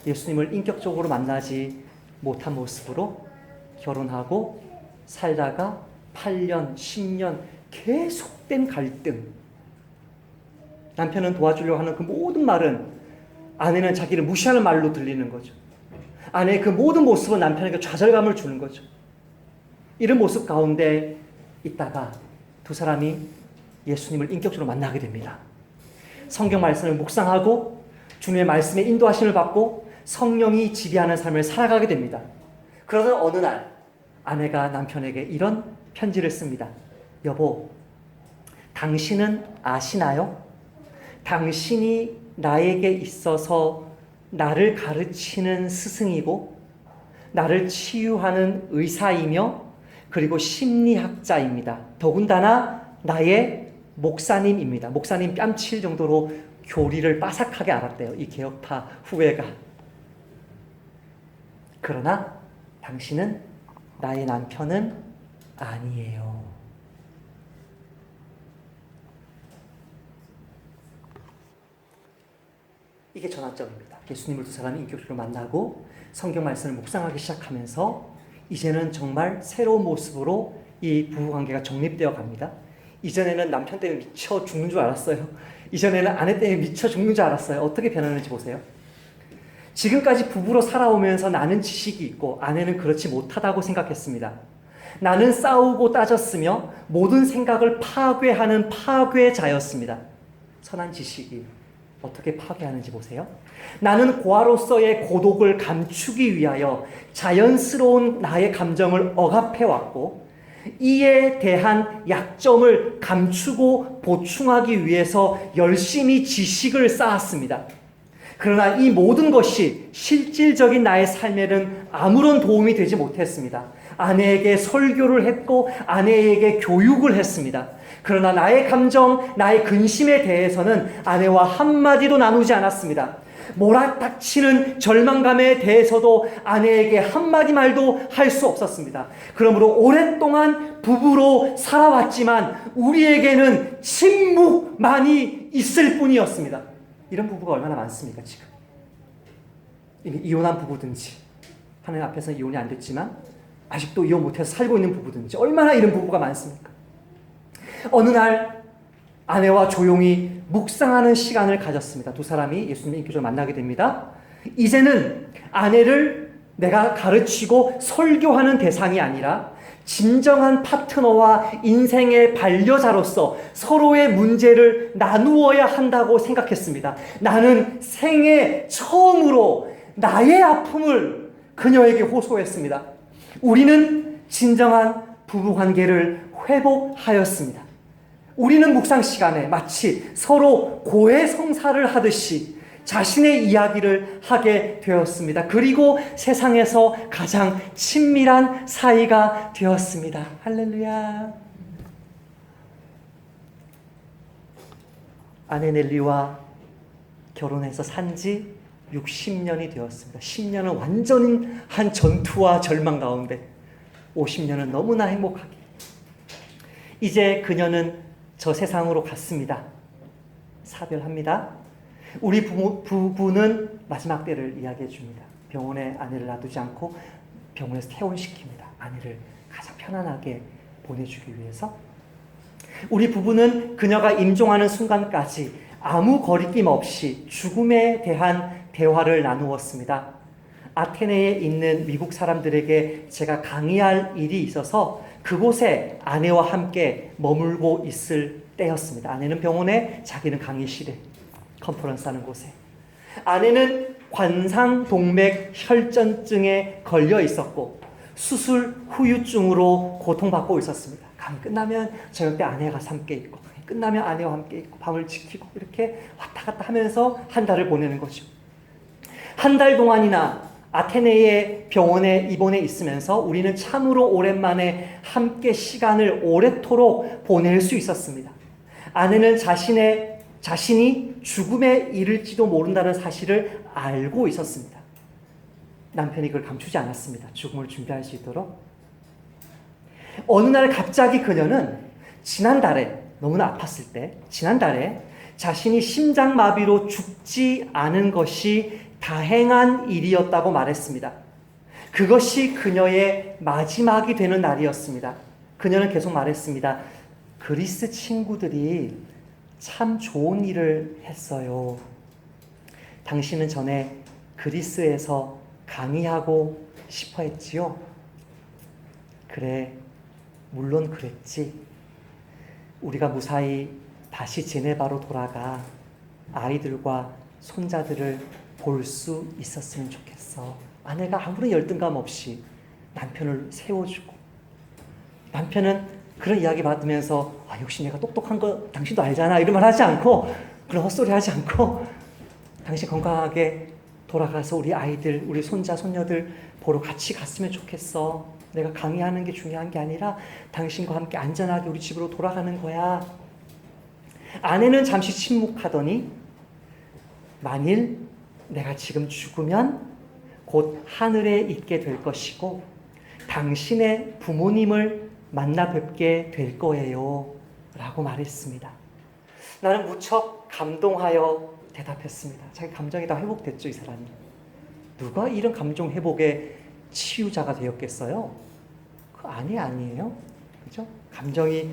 예수님을 인격적으로 만나지 못한 모습으로 결혼하고 살다가 8년, 10년 계속된 갈등. 남편은 도와주려고 하는 그 모든 말은 아내는 자기를 무시하는 말로 들리는 거죠. 아내의 그 모든 모습은 남편에게 좌절감을 주는 거죠. 이런 모습 가운데 있다가 두 사람이 예수님을 인격적으로 만나게 됩니다. 성경 말씀을 묵상하고 주님의 말씀에 인도하심을 받고 성령이 지배하는 삶을 살아가게 됩니다. 그러던 어느 날 아내가 남편에게 이런 편지를 씁니다. 여보, 당신은 아시나요? 당신이 나에게 있어서 나를 가르치는 스승이고 나를 치유하는 의사이며 그리고 심리학자입니다. 더군다나 나의 목사님입니다. 목사님 뺨칠 정도로 교리를 빠삭하게 알았대요. 이 개혁파 후배가. 그러나 당신은 나의 남편은 아니에요. 이게 전환점입니다. 예수님을 두 사람이 인격적으로 만나고 성경 말씀을 묵상하기 시작하면서 이제는 정말 새로운 모습으로 이 부부관계가 정립되어 갑니다. 이전에는 남편 때문에 미쳐 죽는 줄 알았어요. 이전에는 아내 때문에 미쳐 죽는 줄 알았어요. 어떻게 변하는지 보세요. 지금까지 부부로 살아오면서 나는 지식이 있고 아내는 그렇지 못하다고 생각했습니다. 나는 싸우고 따졌으며 모든 생각을 파괴하는 파괴자였습니다. 선한 지식이 어떻게 파괴하는지 보세요. 나는 고아로서의 고독을 감추기 위하여 자연스러운 나의 감정을 억압해왔고 이에 대한 약점을 감추고 보충하기 위해서 열심히 지식을 쌓았습니다. 그러나 이 모든 것이 실질적인 나의 삶에는 아무런 도움이 되지 못했습니다. 아내에게 설교를 했고 아내에게 교육을 했습니다. 그러나 나의 감정, 나의 근심에 대해서는 아내와 한마디도 나누지 않았습니다. 몰아닥치는 절망감에 대해서도 아내에게 한마디 말도 할 수 없었습니다. 그러므로 오랫동안 부부로 살아왔지만 우리에게는 침묵만이 있을 뿐이었습니다. 이런 부부가 얼마나 많습니까 지금? 이미 이혼한 부부든지 하나님 앞에서는 이혼이 안 됐지만 아직도 이혼 못해서 살고 있는 부부든지 얼마나 이런 부부가 많습니까? 어느 날 아내와 조용히 묵상하는 시간을 가졌습니다. 두 사람이 예수님의 인격적으로 만나게 됩니다. 이제는 아내를 내가 가르치고 설교하는 대상이 아니라 진정한 파트너와 인생의 반려자로서 서로의 문제를 나누어야 한다고 생각했습니다. 나는 생애 처음으로 나의 아픔을 그녀에게 호소했습니다. 우리는 진정한 부부관계를 회복하였습니다. 우리는 묵상 시간에 마치 서로 고해성사를 하듯이 자신의 이야기를 하게 되었습니다. 그리고 세상에서 가장 친밀한 사이가 되었습니다. 할렐루야. 아내 넬리와 결혼해서 산지 60년이 되었습니다. 10년은 완전히 한 전투와 절망 가운데, 50년은 너무나 행복하게. 이제 그녀는 저 세상으로 갔습니다. 사별합니다. 우리 부부는 마지막 때를 이야기해 줍니다. 병원에 아내를 놔두지 않고 병원에서 퇴원시킵니다. 아내를 가장 편안하게 보내주기 위해서. 우리 부부는 그녀가 임종하는 순간까지 아무 거리낌 없이 죽음에 대한 대화를 나누었습니다. 아테네에 있는 미국 사람들에게 제가 강의할 일이 있어서 그곳에 아내와 함께 머물고 있을 때였습니다. 아내는 병원에, 자기는 강의실에, 컨퍼런스 하는 곳에. 아내는 관상동맥 혈전증에 걸려 있었고 수술 후유증으로 고통받고 있었습니다. 강의 끝나면 저녁 때 아내가 가서 함께 있고, 끝나면 아내와 함께 있고, 밤을 지키고, 이렇게 왔다 갔다 하면서 한 달을 보내는 거죠. 한 달 동안이나 아테네의 병원에 입원해 있으면서 우리는 참으로 오랜만에 함께 시간을 오래도록 보낼 수 있었습니다. 아내는 자신이 죽음에 이를지도 모른다는 사실을 알고 있었습니다. 남편이 그걸 감추지 않았습니다. 죽음을 준비할 수 있도록. 어느 날 갑자기 그녀는 지난달에, 너무나 아팠을 때, 지난달에 자신이 심장마비로 죽지 않은 것이 다행한 일이었다고 말했습니다. 그것이 그녀의 마지막이 되는 날이었습니다. 그녀는 계속 말했습니다. 그리스 친구들이 참 좋은 일을 했어요. 당신은 전에 그리스에서 강의하고 싶어 했지요? 그래, 물론 그랬지. 우리가 무사히 다시 제네바로 돌아가 아이들과 손자들을 볼 수 있었으면 좋겠어. 아내가 아무런 열등감 없이 남편을 세워주고, 남편은 그런 이야기 받으면서 역시 내가 똑똑한 거 당신도 알잖아 이런 말 하지 않고, 그런 헛소리 하지 않고, 당신 건강하게 돌아가서 우리 아이들, 우리 손자, 손녀들 보러 같이 갔으면 좋겠어. 내가 강의하는 게 중요한 게 아니라 당신과 함께 안전하게 우리 집으로 돌아가는 거야. 아내는 잠시 침묵하더니, 만일 내가 지금 죽으면 곧 하늘에 있게 될 것이고 당신의 부모님을 만나 뵙게 될 거예요 라고 말했습니다. 나는 무척 감동하여 대답했습니다. 자기 감정이 다 회복됐죠, 이 사람이. 누가 이런 감정 회복의 치유자가 되었겠어요? 그 아니에요. 그죠? 감정이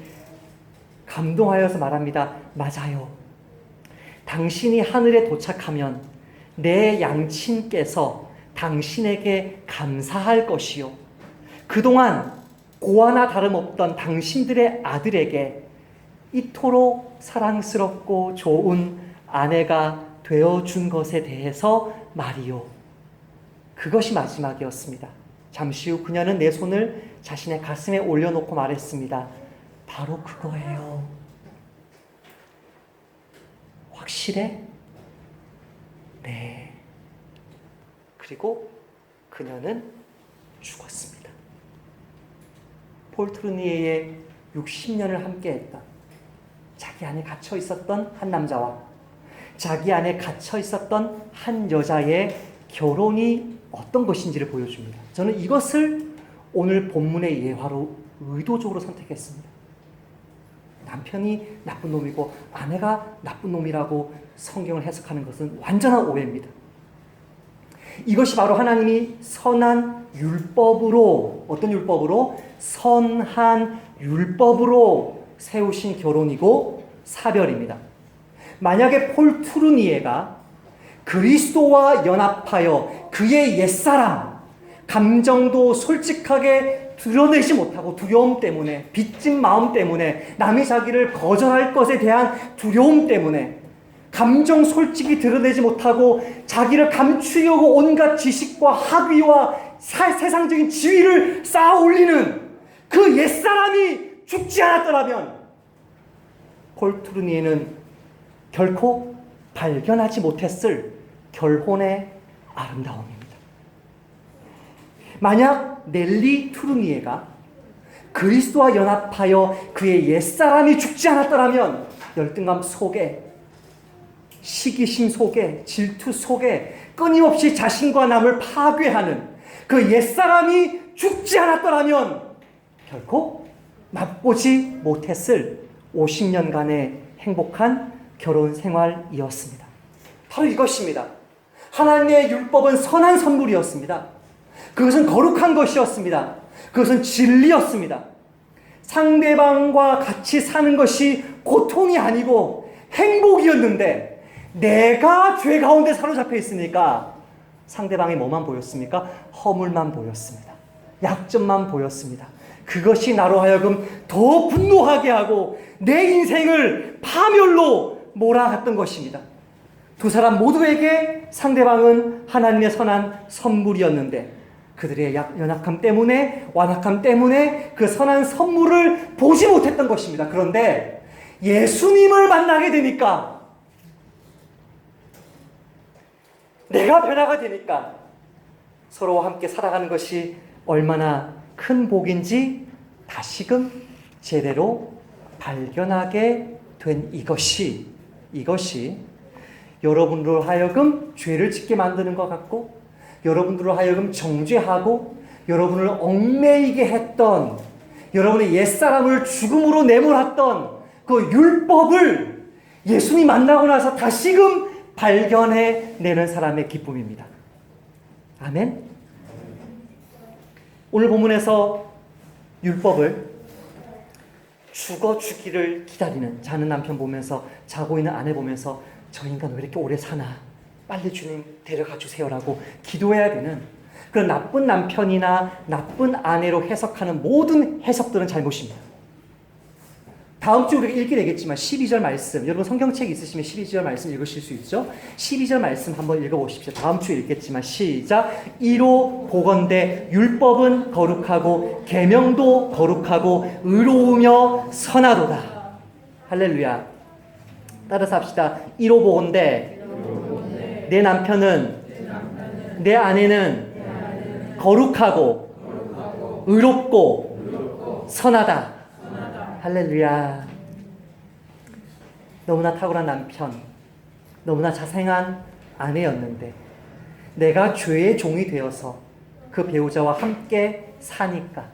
감동하여서 말합니다. 맞아요. 당신이 하늘에 도착하면 내 양친께서 당신에게 감사할 것이요. 그동안 고아나 다름없던 당신들의 아들에게 이토록 사랑스럽고 좋은 아내가 되어준 것에 대해서 말이요. 그것이 마지막이었습니다. 잠시 후 그녀는 내 손을 자신의 가슴에 올려놓고 말했습니다. 바로 그거예요. 확실해? 네. 그리고 그녀는 죽었습니다. 폴 트루니에의 60년을 함께했던, 자기 안에 갇혀 있었던 한 남자와 자기 안에 갇혀 있었던 한 여자의 결혼이 어떤 것인지를 보여줍니다. 저는 이것을 오늘 본문의 예화로 의도적으로 선택했습니다. 남편이 나쁜 놈이고 아내가 나쁜 놈이라고 성경을 해석하는 것은 완전한 오해입니다. 이것이 바로 하나님이 선한 율법으로, 어떤 율법으로? 선한 율법으로 세우신 결혼이고, 사별입니다. 만약에 폴 투르니에가 그리스도와 연합하여 그의 옛사람, 감정도 솔직하게 드러내지 못하고 두려움 때문에, 빚진 마음 때문에, 남이 자기를 거절할 것에 대한 두려움 때문에 감정 솔직히 드러내지 못하고 자기를 감추려고 온갖 지식과 학위와 세상적인 지위를 쌓아 올리는 그 옛사람이 죽지 않았더라면 폴 투르니에는 결코 발견하지 못했을 결혼의 아름다움입니다. 만약 넬리 투르니에가 그리스도와 연합하여 그의 옛사람이 죽지 않았더라면 열등감 속에, 시기심 속에, 질투 속에 끊임없이 자신과 남을 파괴하는 그 옛사람이 죽지 않았더라면 결코 맛보지 못했을 50년간의 행복한 결혼 생활이었습니다. 바로 이것입니다. 하나님의 율법은 선한 선물이었습니다. 그것은 거룩한 것이었습니다. 그것은 진리였습니다. 상대방과 같이 사는 것이 고통이 아니고 행복이었는데 내가 죄 가운데 사로잡혀 있으니까 상대방이 뭐만 보였습니까? 허물만 보였습니다. 약점만 보였습니다. 그것이 나로 하여금 더 분노하게 하고 내 인생을 파멸로 몰아갔던 것입니다. 두 사람 모두에게 상대방은 하나님의 선한 선물이었는데 그들의 연약함 때문에, 완악함 때문에 그 선한 선물을 보지 못했던 것입니다. 그런데 예수님을 만나게 되니까, 내가 변화가 되니까 서로와 함께 살아가는 것이 얼마나 큰 복인지 다시금 제대로 발견하게 된 이것이 여러분으로 하여금 죄를 짓게 만드는 것 같고, 여러분들로 하여금 정죄하고 여러분을 얽매이게 했던, 여러분의 옛사람을 죽음으로 내몰았던 그 율법을 예수님이 만나고 나서 다시금 발견해내는 사람의 기쁨입니다. 아멘. 오늘 본문에서 율법을 죽어 주기를 기다리는, 자는 남편 보면서, 자고 있는 아내 보면서 저 인간 왜 이렇게 오래 사나, 빨리 주님 데려가 주세요라고 기도해야 되는 그런 나쁜 남편이나 나쁜 아내로 해석하는 모든 해석들은 잘못입니다. 다음 주 우리가 읽게 되겠지만 12절 말씀, 여러분 성경책 있으시면 12절 말씀 읽으실 수 있죠? 12절 말씀 한번 읽어보십시오. 다음 주에 읽겠지만 시작. 이로 보건대 율법은 거룩하고 계명도 거룩하고 의로우며 선하도다. 할렐루야. 따라서 합시다. 이로 보건대 내 남편은, 내 아내는 거룩하고 의롭고 선하다. 할렐루야. 너무나 탁월한 남편, 너무나 자상한 아내였는데 내가 죄의 종이 되어서 그 배우자와 함께 사니까,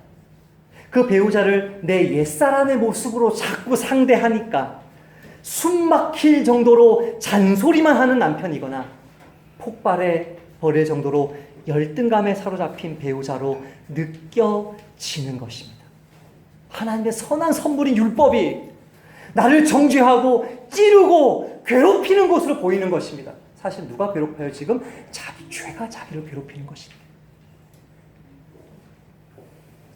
그 배우자를 내 옛사람의 모습으로 자꾸 상대하니까 숨 막힐 정도로 잔소리만 하는 남편이거나 폭발해 버릴 정도로 열등감에 사로잡힌 배우자로 느껴지는 것입니다. 하나님의 선한 선물인 율법이 나를 정죄하고 찌르고 괴롭히는 것으로 보이는 것입니다. 사실 누가 괴롭혀요? 지금 자기 죄가 자기를 괴롭히는 것입니다.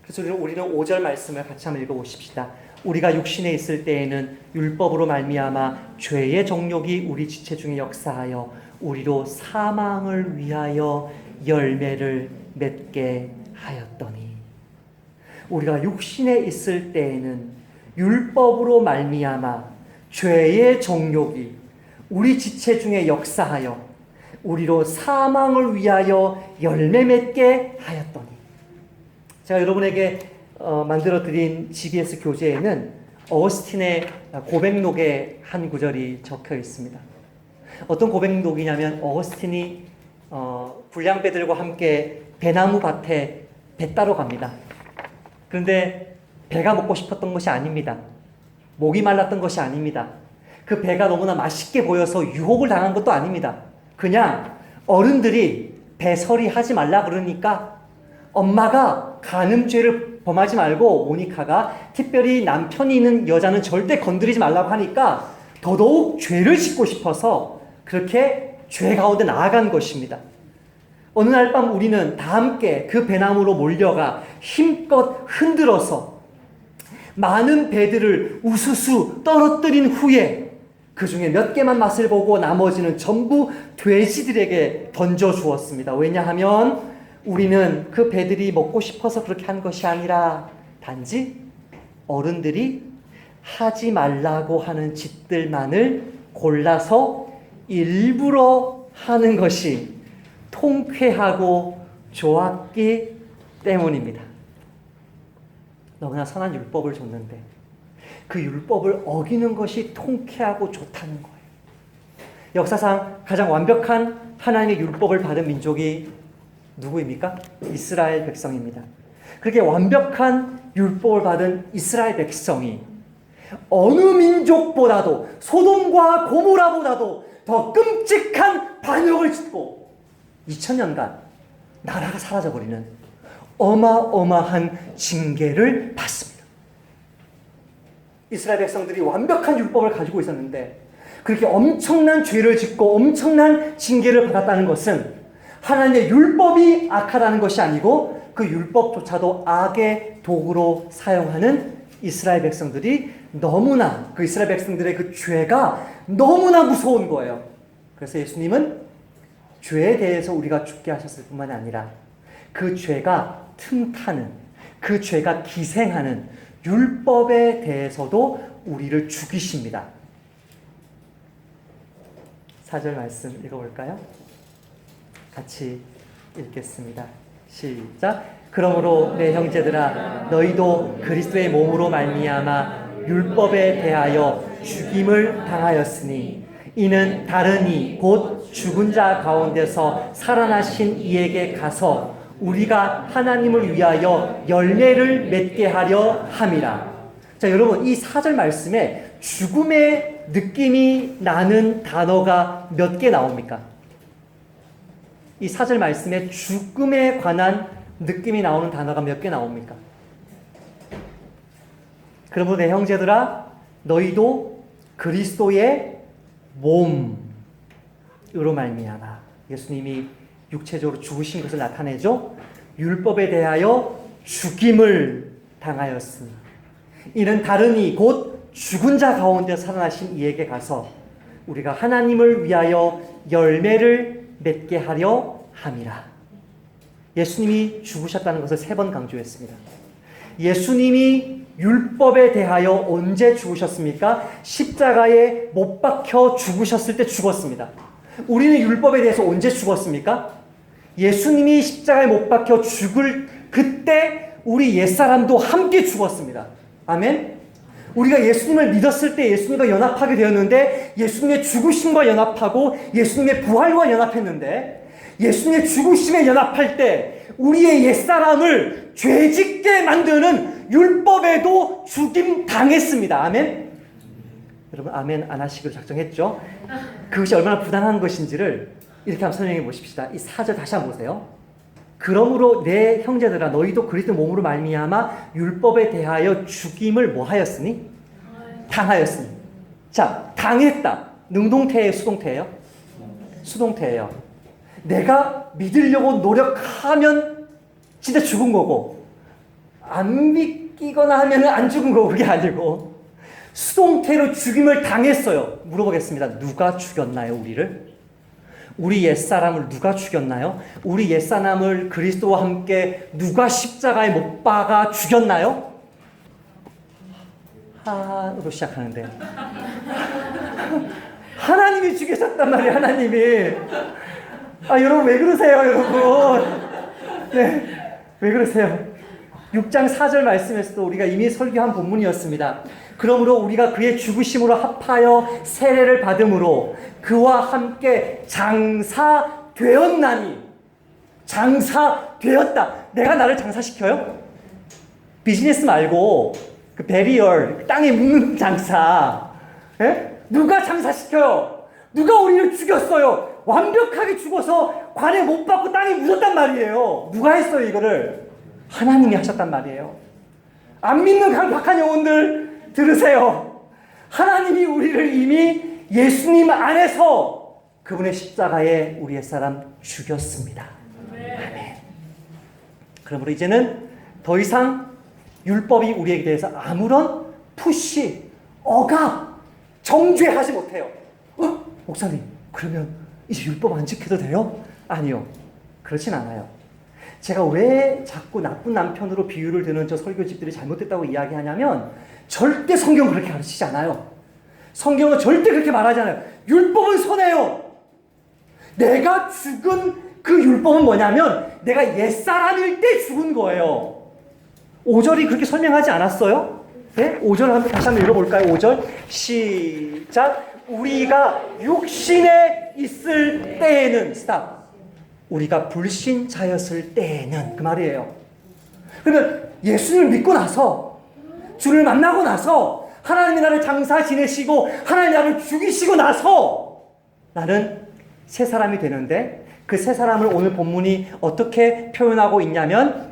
그래서 우리는 5절 말씀을 같이 한번 읽어보십시다. 우리가 육신에 있을 때에는 율법으로 말미암아 죄의 정욕이 우리 지체 중에 역사하여 우리로 사망을 위하여 열매를 맺게 하였더니, 우리가 육신에 있을 때에는 율법으로 말미암아 죄의 정욕이 우리 지체 중에 역사하여 우리로 사망을 위하여 열매 맺게 하였더니. 제가 여러분에게 만들어드린 GBS 교재에는 어거스틴의 고백록의 한 구절이 적혀 있습니다. 어떤 고백록이냐면 어거스틴이 불량배들과 함께 배나무 밭에 배 따러 갑니다. 그런데 배가 먹고 싶었던 것이 아닙니다. 목이 말랐던 것이 아닙니다. 그 배가 너무나 맛있게 보여서 유혹을 당한 것도 아닙니다. 그냥 어른들이 배설이 하지 말라 그러니까 엄마가 간음죄를 범하지 말고 모니카가 특별히 남편이 있는 여자는 절대 건드리지 말라고 하니까 더더욱 죄를 짓고 싶어서 그렇게 죄 가운데 나아간 것입니다. 어느 날 밤 우리는 다 함께 그 배낭으로 몰려가 힘껏 흔들어서 많은 배들을 우수수 떨어뜨린 후에 그 중에 몇 개만 맛을 보고 나머지는 전부 돼지들에게 던져 주었습니다. 왜냐하면 우리는 그 배들이 먹고 싶어서 그렇게 한 것이 아니라 단지 어른들이 하지 말라고 하는 짓들만을 골라서 일부러 하는 것이 통쾌하고 좋았기 때문입니다. 너무나 선한 율법을 줬는데 그 율법을 어기는 것이 통쾌하고 좋다는 거예요. 역사상 가장 완벽한 하나님의 율법을 받은 민족이 누구입니까? 이스라엘 백성입니다. 그렇게 완벽한 율법을 받은 이스라엘 백성이 어느 민족보다도 소돔과 고모라보다도 더 끔찍한 반역을 짓고 2000년간 나라가 사라져버리는 어마어마한 징계를 받습니다. 이스라엘 백성들이 완벽한 율법을 가지고 있었는데 그렇게 엄청난 죄를 짓고 엄청난 징계를 받았다는 것은 하나님의 율법이 악하다는 것이 아니고 그 율법조차도 악의 도구로 사용하는 이스라엘 백성들이 너무나 그 이스라엘 백성들의 그 죄가 너무나 무서운 거예요. 그래서 예수님은 죄에 대해서 우리가 죽게 하셨을 뿐만 아니라 그 죄가 틈타는, 그 죄가 기생하는 율법에 대해서도 우리를 죽이십니다. 4절 말씀 읽어볼까요? 같이 읽겠습니다. 시작. 그러므로 내 형제들아 너희도 그리스도의 몸으로 말미암아 율법에 대하여 죽임을 당하였으니 이는 다른 이 곧 죽은 자 가운데서 살아나신 이에게 가서 우리가 하나님을 위하여 열매를 맺게 하려 함이라. 자, 여러분 이 4절 말씀에 죽음의 느낌이 나는 단어가 몇 개 나옵니까? 이 4절 말씀에 죽음에 관한 느낌이 나오는 단어가 몇 개 나옵니까? 그러므로 내 형제들아 너희도 그리스도의 몸으로 말미암아 예수님이 육체적으로 죽으신 것을 나타내죠. 율법에 대하여 죽임을 당하였으니 이는 다른 이 곧 죽은 자 가운데 살아나신 이에게 가서 우리가 하나님을 위하여 열매를 맺게 하려 함이라. 예수님이 죽으셨다는 것을 3번 강조했습니다. 예수님이 율법에 대하여 언제 죽으셨습니까? 십자가에 못 박혀 죽으셨을 때 죽었습니다. 우리는 율법에 대해서 언제 죽었습니까? 예수님이 십자가에 못 박혀 죽을 그때 우리 옛사람도 함께 죽었습니다. 아멘? 우리가 예수님을 믿었을 때 예수님과 연합하게 되었는데 예수님의 죽으심과 연합하고 예수님의 부활과 연합했는데 예수님의 죽으심에 연합할 때 우리의 옛사람을 죄짓게 만드는 율법에도 죽임 당했습니다. 아멘? 여러분 아멘 안 하시기로 작정했죠? 그것이 얼마나 부당한 것인지를 이렇게 한번 설명해 보십시다. 이 4절 다시 한번 보세요. 그러므로 내 형제들아 너희도 그리스도 몸으로 말미암아 율법에 대하여 죽임을 뭐 하였으니? 당하였으니. 자, 당했다. 능동태예요, 수동태예요? 수동태예요. 내가 믿으려고 노력하면 진짜 죽은 거고 안 믿기거나 하면 안 죽은 거고 그게 아니고 수동태로 죽임을 당했어요. 물어보겠습니다. 누가 죽였나요, 우리를? 우리 옛사람을 누가 죽였나요? 우리 옛사람을 그리스도와 함께 누가 십자가에 못 박아 죽였나요? 하로 시작하는데 하나님이 죽이셨단 말이에요. 하나님이. 여러분 왜 그러세요, 여러분? 네, 왜 그러세요? 6장 4절 말씀에서도 우리가 이미 설교한 본문이었습니다. 그러므로 우리가 그의 죽으심으로 합하여 세례를 받음으로 그와 함께 장사되었나니. 장사되었다. 내가 나를 장사시켜요? 비즈니스 말고 그 베리얼, 땅에 묻는 장사. 에? 누가 장사시켜요? 누가 우리를 죽였어요? 완벽하게 죽어서 관에 못 박고 땅에 묻었단 말이에요. 누가 했어요, 이거를? 하나님이 하셨단 말이에요. 안 믿는 강팍한 영혼들 들으세요. 하나님이 우리를 이미 예수님 안에서 그분의 십자가에 우리 옛사람 죽였습니다. 아멘. 그러므로 이제는 더 이상 율법이 우리에게 대해서 아무런 푸시, 억압, 정죄하지 못해요. 목사님, 그러면 이제 율법 안 지켜도 돼요? 아니요. 그렇진 않아요. 제가 왜 자꾸 나쁜 남편으로 비유를 드는 저 설교집들이 잘못됐다고 이야기하냐면 절대 성경은 그렇게 가르치지 않아요. 성경은 절대 그렇게 말하지 않아요. 율법은 선해요. 내가 죽은 그 율법은 뭐냐면 내가 옛사람일 때 죽은 거예요. 5절이 그렇게 설명하지 않았어요? 네? 5절 다시 한번 읽어볼까요? 5절 시작. 우리가 육신에 있을 때에는 스탑. 우리가 불신자였을 때에는 그 말이에요. 그러면 예수님을 믿고 나서 주를 만나고 나서 하나님이 나를 장사 지내시고 하나님이 나를 죽이시고 나서 나는 새 사람이 되는데 그 새 사람을 오늘 본문이 어떻게 표현하고 있냐면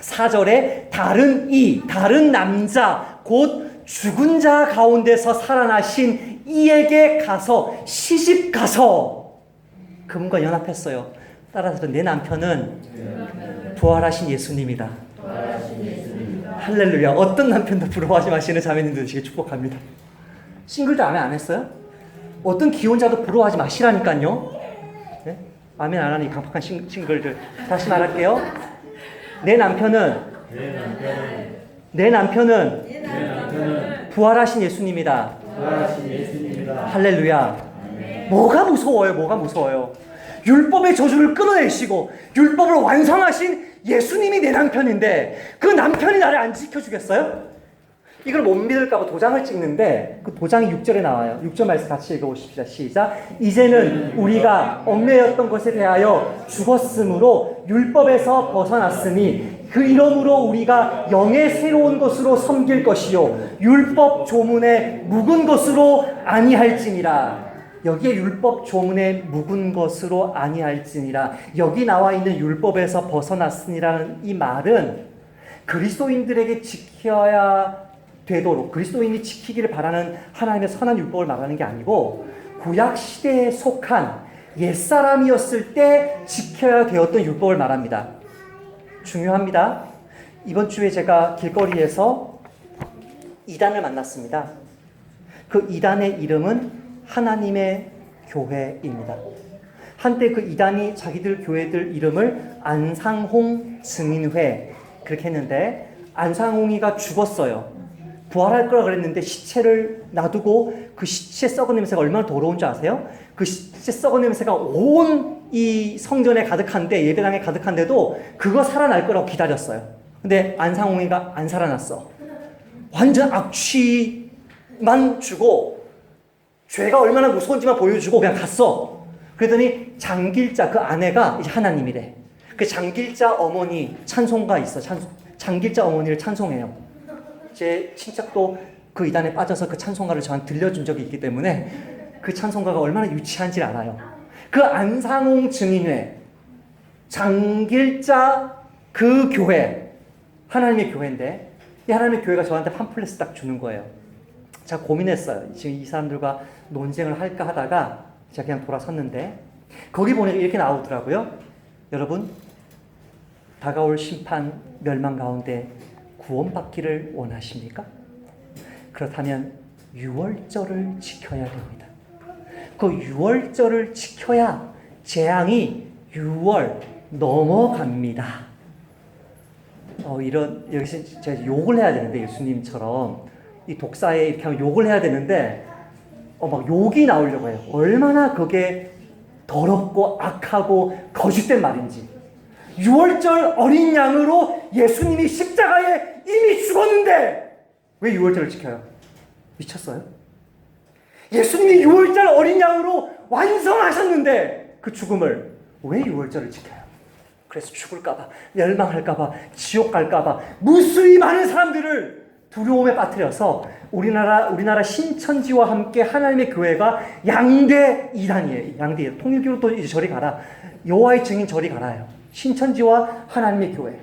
4절에 다른 남자 곧 죽은 자 가운데서 살아나신 이에게 가서 시집 가서 그분과 연합했어요. 따라서 내 남편은 부활하신 예수님이다. 할렐루야. 어떤 남편도 부러워하지 마시는 자매님들 되시길 축복합니다. 싱글도 아멘 안 했어요? 어떤 기혼자도 부러워하지 마시라니까요. 네? 아멘 안 하는 이 강팍한 싱글들. 다시 말할게요. 내 남편은 부활하신 예수님이다. 할렐루야. 뭐가 무서워요? 율법의 저주를 끊어내시고 율법을 완성하신 예수님이 내 남편인데 그 남편이 나를 안 지켜주겠어요? 이걸 못 믿을까봐 도장을 찍는데 그 도장이 6절에 나와요. 6절 말씀 같이 읽어보십시다. 시작. 이제는 우리가 얽매였던 것에 대하여 죽었으므로 율법에서 벗어났으니 그 이름으로 우리가 영의 새로운 것으로 섬길 것이요 율법 조문에 묵은 것으로 아니할지니라. 여기에 율법 조문에 묵은 것으로 아니할지니라. 여기 나와 있는 율법에서 벗어났으니라는 이 말은 그리스도인들에게 지켜야 되도록 그리스도인이 지키기를 바라는 하나님의 선한 율법을 말하는 게 아니고 구약 시대에 속한 옛사람이었을 때 지켜야 되었던 율법을 말합니다. 중요합니다. 이번 주에 제가 길거리에서 이단을 만났습니다. 그 이단의 이름은 하나님의 교회입니다. 한때 그 이단이 자기들 교회들 이름을 안상홍 증인회 그렇게 했는데 안상홍이가 죽었어요. 부활할 거라 그랬는데 시체를 놔두고 그 시체 썩은 냄새가 얼마나 더러운 줄 아세요? 그 시체 썩은 냄새가 온 이 성전에 가득한데 예배당에 가득한데도 그거 살아날 거라고 기다렸어요. 근데 안상홍이가 안 살아났어. 완전 악취만 주고 죄가 얼마나 무서운지만 보여주고 그냥 갔어. 그랬더니 장길자 그 아내가 이제 하나님이래. 그 장길자 어머니 찬송가 있어. 장길자 어머니를 찬송해요. 제 친척도 그 이단에 빠져서 그 찬송가를 저한테 들려준 적이 있기 때문에 그 찬송가가 얼마나 유치한지 알아요. 그 안상홍 증인회, 장길자 그 교회, 하나님의 교회인데 이 하나님의 교회가 저한테 팜플렛을 딱 주는 거예요. 제가 고민했어요. 지금 이 사람들과 논쟁을 할까 하다가 제가 그냥 돌아섰는데 거기 보니까 이렇게 나오더라고요. 여러분, 다가올 심판 멸망 가운데 구원받기를 원하십니까? 그렇다면 유월절을 지켜야 됩니다. 그 유월절을 지켜야 재앙이 6월 넘어갑니다. 여기서 제가 욕을 해야 되는데 예수님처럼 이 독사에 이렇게 하면 욕을 해야 되는데 막 욕이 나오려고 해요. 얼마나 그게 더럽고 악하고 거짓된 말인지. 6월절 어린 양으로 예수님이 십자가에 이미 죽었는데 왜 6월절을 지켜요? 미쳤어요? 예수님이 6월절 어린 양으로 완성하셨는데 그 죽음을 왜 6월절을 지켜요? 그래서 죽을까봐, 멸망할까봐, 지옥 갈까봐 무수히 많은 사람들을 두려움에 빠뜨려서 우리나라 신천지와 함께 하나님의 교회가 양대 이단이에요. 양대 통일교로 또 이제 저리 가라. 여호와의 증인 저리 가라요. 신천지와 하나님의 교회.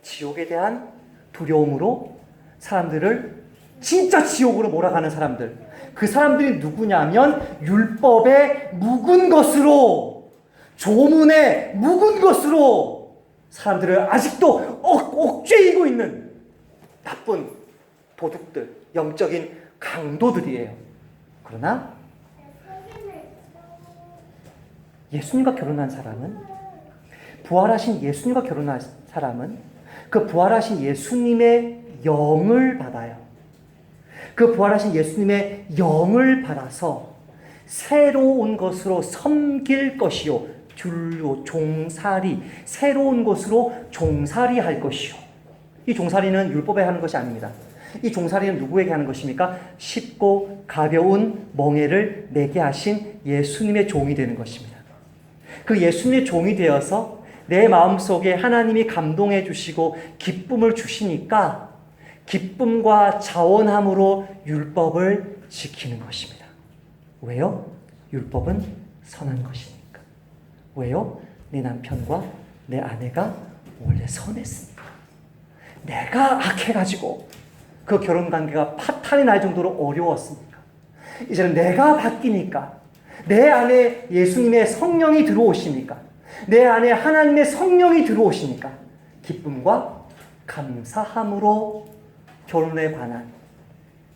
지옥에 대한 두려움으로 사람들을 진짜 지옥으로 몰아가는 사람들. 그 사람들이 누구냐면 율법에 묵은 것으로, 조문에 묵은 것으로 사람들을 아직도 억제이고 있는 나쁜 도둑들, 영적인 강도들이에요. 그러나 예수님과 결혼한 사람은, 부활하신 예수님과 결혼한 사람은 그 부활하신 예수님의 영을 받아요. 그 부활하신 예수님의 영을 받아서 새로운 것으로 섬길 것이요, 듀로 종살이, 새로운 것으로 종살이 할 것이요. 이 종살이는 율법에 하는 것이 아닙니다. 이 종살이는 누구에게 하는 것입니까? 쉽고 가벼운 멍에를 내게 하신 예수님의 종이 되는 것입니다. 그 예수님의 종이 되어서 내 마음속에 하나님이 감동해 주시고 기쁨을 주시니까 기쁨과 자원함으로 율법을 지키는 것입니다. 왜요? 율법은 선한 것이니까. 왜요? 내 남편과 내 아내가 원래 선했으니까. 내가 악해가지고 그 결혼관계가 파탄이 날 정도로 어려웠으니까. 이제는 내가 바뀌니까, 내 안에 예수님의 성령이 들어오시니까, 내 안에 하나님의 성령이 들어오시니까 기쁨과 감사함으로 결혼에 관한,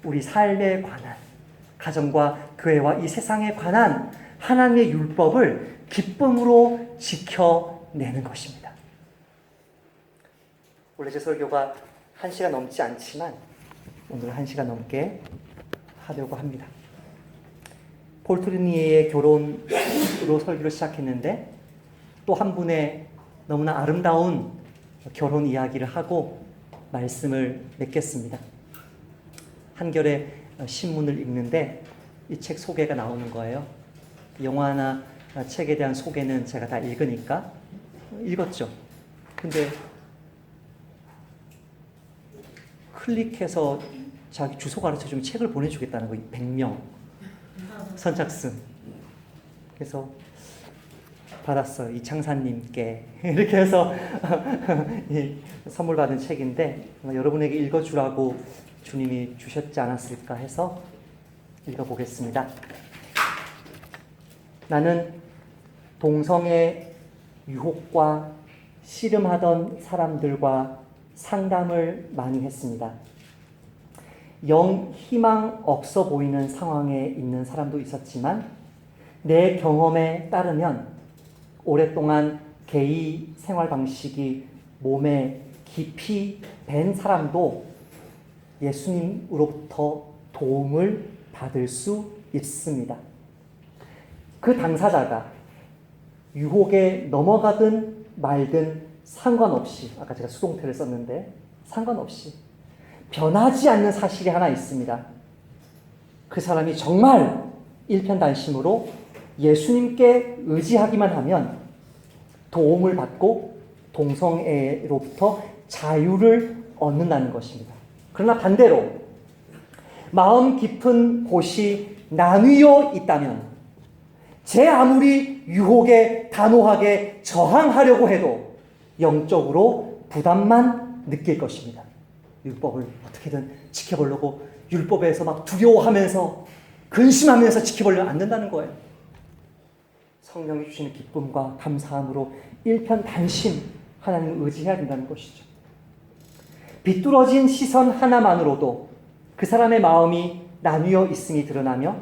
우리 삶에 관한, 가정과 교회와 이 세상에 관한 하나님의 율법을 기쁨으로 지켜내는 것입니다. 원래 제 설교가 1시간 넘지 않지만 오늘 1시간 넘게 하려고 합니다. 폴트리니에의 결혼으로 설교를 시작했는데 또 한 분의 너무나 아름다운 결혼 이야기를 하고 말씀을 맺겠습니다. 한겨레 신문을 읽는데 이 책 소개가 나오는 거예요. 영화나 책에 대한 소개는 제가 다 읽으니까 읽었죠. 근데 클릭해서 자기 주소 가르쳐주면 책을 보내주겠다는 거, 100명 선착순. 그래서 받았어요. 이창사님께 이렇게 해서 선물 받은 책인데 여러분에게 읽어주라고 주님이 주셨지 않았을까 해서 읽어보겠습니다. 나는 동성애 유혹과 씨름하던 사람들과 상담을 많이 했습니다. 영 희망 없어 보이는 상황에 있는 사람도 있었지만 내 경험에 따르면 오랫동안 게이 생활 방식이 몸에 깊이 밴 사람도 예수님으로부터 도움을 받을 수 있습니다. 그 당사자가 유혹에 넘어가든 말든 상관없이, 아까 제가 수동태를 썼는데 상관없이 변하지 않는 사실이 하나 있습니다. 그 사람이 정말 일편단심으로 예수님께 의지하기만 하면 도움을 받고 동성애로부터 자유를 얻는다는 것입니다. 그러나 반대로 마음 깊은 곳이 나뉘어 있다면 제 아무리 유혹에 단호하게 저항하려고 해도 영적으로 부담만 느낄 것입니다. 율법을 어떻게든 지켜보려고 율법에서 막 두려워하면서 근심하면서 지켜보려고 안 된다는 거예요. 성령이 주시는 기쁨과 감사함으로 일편단심 하나님을 의지해야 된다는 것이죠. 비뚤어진 시선 하나만으로도 그 사람의 마음이 나뉘어 있음이 드러나며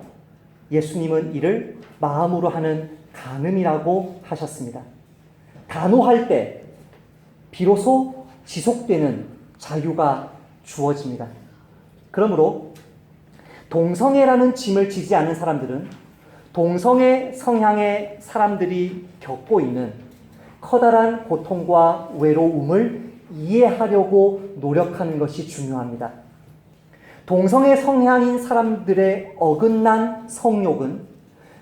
예수님은 이를 마음으로 하는 간음이라고 하셨습니다. 단호할 때 비로소 지속되는 자유가 주어집니다. 그러므로 동성애라는 짐을 지지 않는 사람들은 동성애 성향의 사람들이 겪고 있는 커다란 고통과 외로움을 이해하려고 노력하는 것이 중요합니다. 동성애 성향인 사람들의 어긋난 성욕은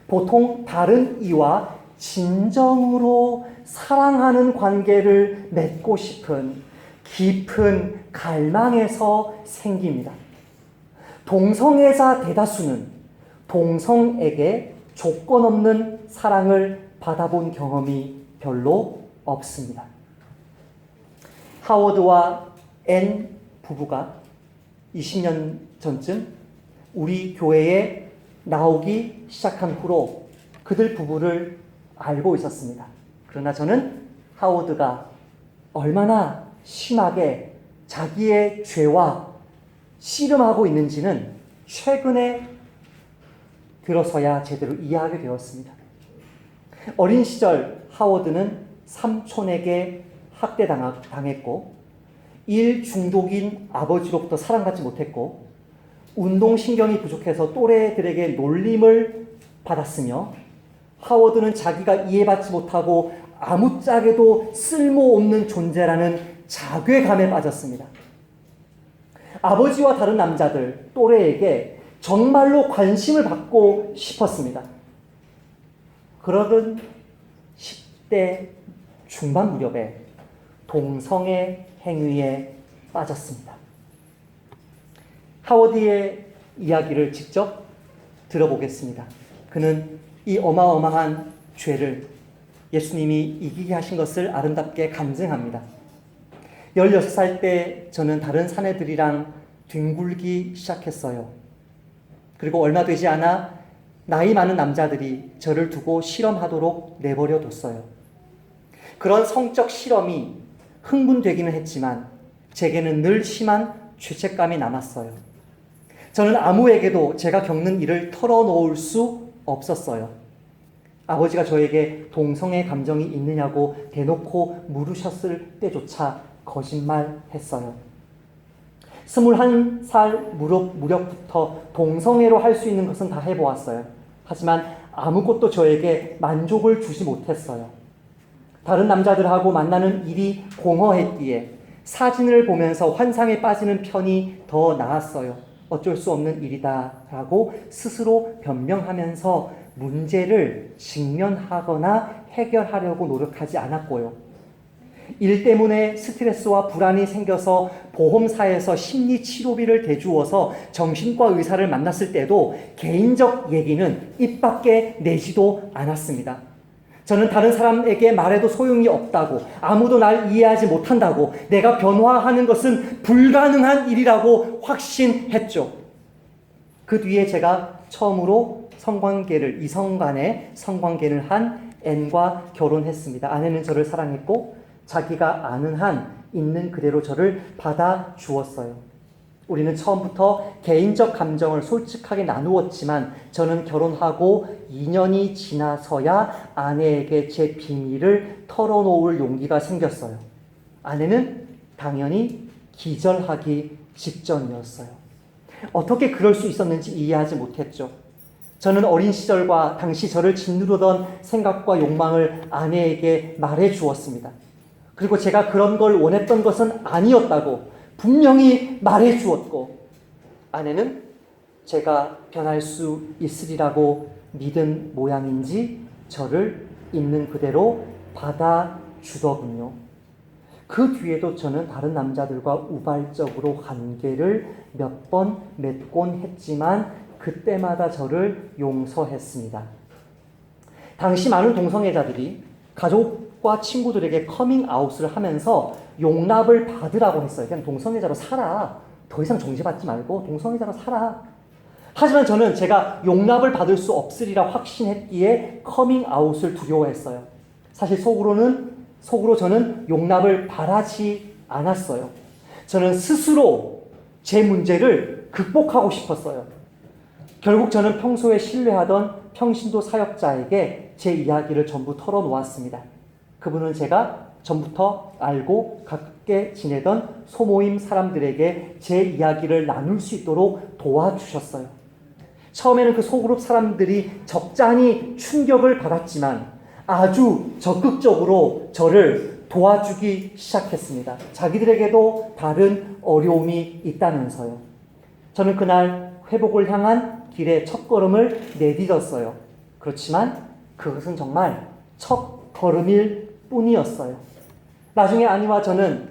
보통 다른 이와 진정으로 사랑하는 관계를 맺고 싶은 깊은 갈망에서 생깁니다. 동성애자 대다수는 동성에게 조건 없는 사랑을 받아본 경험이 별로 없습니다. 하워드와 앤 부부가 20년 전쯤 우리 교회에 나오기 시작한 후로 그들 부부를 알고 있었습니다. 그러나 저는 하워드가 얼마나 심하게 자기의 죄와 씨름하고 있는지는 최근에 들어서야 제대로 이해하게 되었습니다. 어린 시절 하워드는 삼촌에게 학대당했고 일 중독인 아버지로부터 사랑받지 못했고 운동신경이 부족해서 또래들에게 놀림을 받았으며 하워드는 자기가 이해받지 못하고 아무짝에도 쓸모없는 존재라는 자괴감에 빠졌습니다. 아버지와 다른 남자들, 또래에게 정말로 관심을 받고 싶었습니다. 그러던 10대 중반 무렵에 동성애 행위에 빠졌습니다. 하워드의 이야기를 직접 들어보겠습니다. 그는 이 어마어마한 죄를 예수님이 이기게 하신 것을 아름답게 간증합니다. 16살 때 저는 다른 사내들이랑 뒹굴기 시작했어요. 그리고 얼마 되지 않아 나이 많은 남자들이 저를 두고 실험하도록 내버려 뒀어요. 그런 성적 실험이 흥분되기는 했지만 제게는 늘 심한 죄책감이 남았어요. 저는 아무에게도 제가 겪는 일을 털어놓을 수 없었어요. 아버지가 저에게 동성애 감정이 있느냐고 대놓고 물으셨을 때조차 거짓말했어요. 21살 무렵부터 동성애로 할 수 있는 것은 다 해보았어요. 하지만 아무것도 저에게 만족을 주지 못했어요. 다른 남자들하고 만나는 일이 공허했기에 사진을 보면서 환상에 빠지는 편이 더 나았어요. 어쩔 수 없는 일이다라고 스스로 변명하면서 문제를 직면하거나 해결하려고 노력하지 않았고요. 일 때문에 스트레스와 불안이 생겨서 보험사에서 심리치료비를 대주어서 정신과 의사를 만났을 때도 개인적 얘기는 입 밖에 내지도 않았습니다. 저는 다른 사람에게 말해도 소용이 없다고, 아무도 날 이해하지 못한다고, 내가 변화하는 것은 불가능한 일이라고 확신했죠. 그 뒤에 제가 처음으로 이성 간의 성관계를 한 N과 결혼했습니다. 아내는 저를 사랑했고 자기가 아는 한 있는 그대로 저를 받아주었어요. 우리는 처음부터 개인적 감정을 솔직하게 나누었지만 저는 결혼하고 2년이 지나서야 아내에게 제 비밀을 털어놓을 용기가 생겼어요. 아내는 당연히 기절하기 직전이었어요. 어떻게 그럴 수 있었는지 이해하지 못했죠. 저는 어린 시절과 당시 저를 짓누르던 생각과 욕망을 아내에게 말해 주었습니다. 그리고 제가 그런 걸 원했던 것은 아니었다고 분명히 말해 주었고, 아내는 제가 변할 수 있으리라고 믿은 모양인지 저를 있는 그대로 받아주더군요. 그 뒤에도 저는 다른 남자들과 우발적으로 관계를 몇 번 맺곤 했지만 그때마다 저를 용서했습니다. 당시 많은 동성애자들이 가족과 친구들에게 커밍아웃을 하면서 용납을 받으라고 했어요. 그냥 동성애자로 살아. 더 이상 정죄받지 말고 동성애자로 살아. 하지만 저는 제가 용납을 받을 수 없으리라 확신했기에 커밍아웃을 두려워했어요. 사실 속으로 저는 용납을 바라지 않았어요. 저는 스스로 제 문제를 극복하고 싶었어요. 결국 저는 평소에 신뢰하던 평신도 사역자에게 제 이야기를 전부 털어놓았습니다. 그분은 제가 전부터 알고 가깝게 지내던 소모임 사람들에게 제 이야기를 나눌 수 있도록 도와주셨어요. 처음에는 그 소그룹 사람들이 적잖이 충격을 받았지만 아주 적극적으로 저를 도와주기 시작했습니다. 자기들에게도 다른 어려움이 있다면서요. 저는 그날 회복을 향한 길의 첫걸음을 내딛었어요. 그렇지만 그것은 정말 첫걸음일 뿐이었어요. 나중에 아니와 저는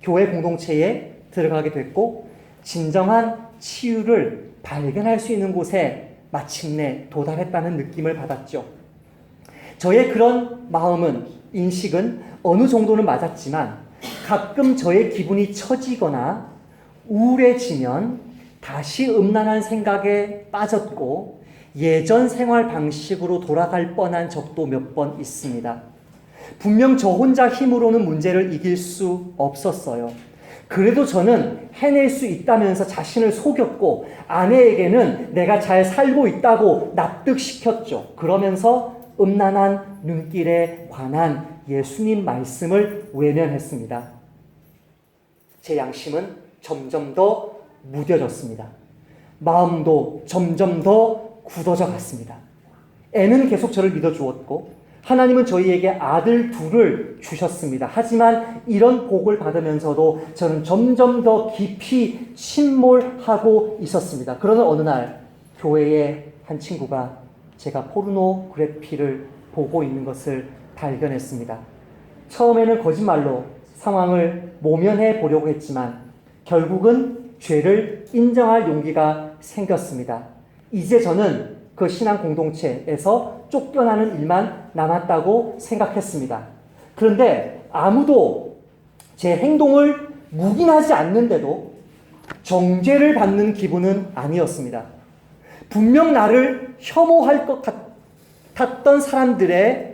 교회 공동체에 들어가게 됐고 진정한 치유를 발견할 수 있는 곳에 마침내 도달했다는 느낌을 받았죠. 저의 그런 마음은, 인식은 어느 정도는 맞았지만 가끔 저의 기분이 처지거나 우울해지면 다시 음란한 생각에 빠졌고 예전 생활 방식으로 돌아갈 뻔한 적도 몇 번 있습니다. 분명 저 혼자 힘으로는 문제를 이길 수 없었어요. 그래도 저는 해낼 수 있다면서 자신을 속였고 아내에게는 내가 잘 살고 있다고 납득시켰죠. 그러면서 음란한 눈길에 관한 예수님 말씀을 외면했습니다. 제 양심은 점점 더 무뎌졌습니다. 마음도 점점 더 굳어져 갔습니다. 애는 계속 저를 믿어주었고 하나님은 저희에게 아들 둘을 주셨습니다. 하지만 이런 복을 받으면서도 저는 점점 더 깊이 침몰하고 있었습니다. 그러는 어느 날 교회의 한 친구가 제가 포르노그래피를 보고 있는 것을 발견했습니다. 처음에는 거짓말로 상황을 모면해 보려고 했지만 결국은 죄를 인정할 용기가 생겼습니다. 이제 저는 그 신앙 공동체에서 쫓겨나는 일만 남았다고 생각했습니다. 그런데 아무도 제 행동을 묵인하지 않는데도 정죄를 받는 기분은 아니었습니다. 분명 나를 혐오할 것 같았던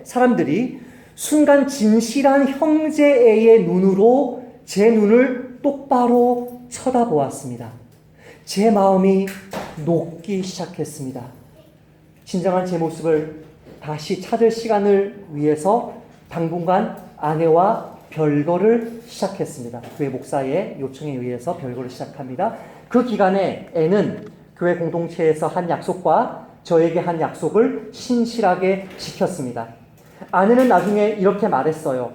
사람들이 순간 진실한 형제애의 눈으로 제 눈을 똑바로 쳐다보았습니다. 제 마음이 녹기 시작했습니다. 진정한 제 모습을 다시 찾을 시간을 위해서 당분간 아내와 별거를 시작했습니다. 교회 목사의 요청에 의해서 별거를 시작합니다. 그 기간에 애는 교회 공동체에서 한 약속과 저에게 한 약속을 신실하게 지켰습니다. 아내는 나중에 이렇게 말했어요.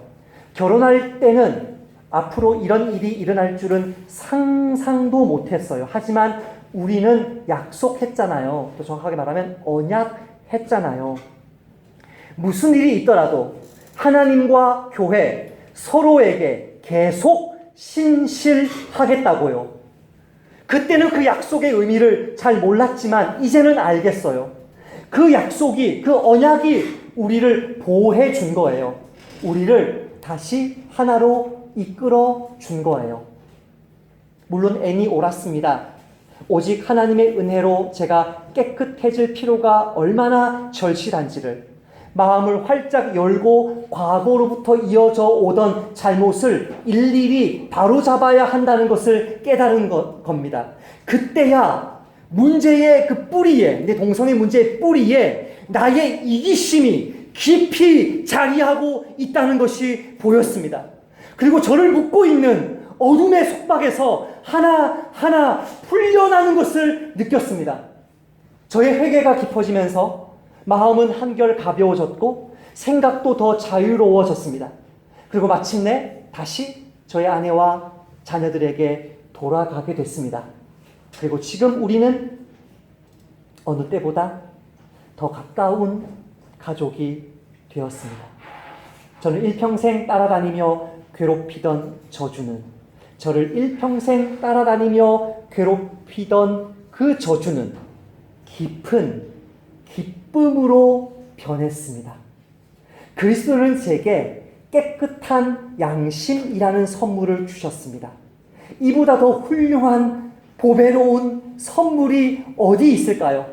결혼할 때는 앞으로 이런 일이 일어날 줄은 상상도 못했어요. 하지만 우리는 약속했잖아요. 또 정확하게 말하면 언약했잖아요. 무슨 일이 있더라도 하나님과 교회 서로에게 계속 신실하겠다고요. 그때는 그 약속의 의미를 잘 몰랐지만 이제는 알겠어요. 그 약속이, 그 언약이 우리를 보호해 준 거예요. 우리를 다시 하나로 이끌어 준 거예요. 물론 N이 옳았습니다. 오직 하나님의 은혜로 제가 깨끗해질 필요가 얼마나 절실한지를, 마음을 활짝 열고 과거로부터 이어져 오던 잘못을 일일이 바로잡아야 한다는 것을 깨달은 겁니다. 그때야 문제의 그 뿌리에, 내 동성애 문제의 뿌리에 나의 이기심이 깊이 자리하고 있다는 것이 보였습니다. 그리고 저를 묶고 있는 어둠의 속박에서 하나하나 풀려나는 것을 느꼈습니다. 저의 회개가 깊어지면서 마음은 한결 가벼워졌고 생각도 더 자유로워졌습니다. 그리고 마침내 다시 저의 아내와 자녀들에게 돌아가게 됐습니다. 그리고 지금 우리는 어느 때보다 더 가까운 가족이 되었습니다. 저는 일평생 따라다니며 괴롭히던 저주는, 저를 일평생 따라다니며 괴롭히던 그 저주는 깊은 기쁨으로 변했습니다. 그리스도는 제게 깨끗한 양심이라는 선물을 주셨습니다. 이보다 더 훌륭한 보배로운 선물이 어디 있을까요?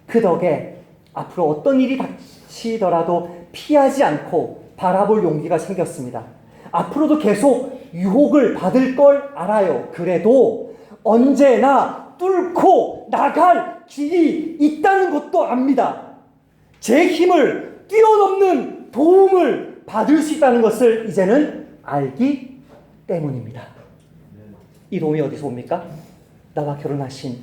그 덕에 앞으로 어떤 일이 닥치더라도 피하지 않고 바라볼 용기가 생겼습니다. 앞으로도 계속 유혹을 받을 걸 알아요. 그래도 언제나 뚫고 나갈 길이 있다는 것도 압니다. 제 힘을 뛰어넘는 도움을 받을 수 있다는 것을 이제는 알기 때문입니다. 이 도움이 어디서 옵니까? 나와 결혼하신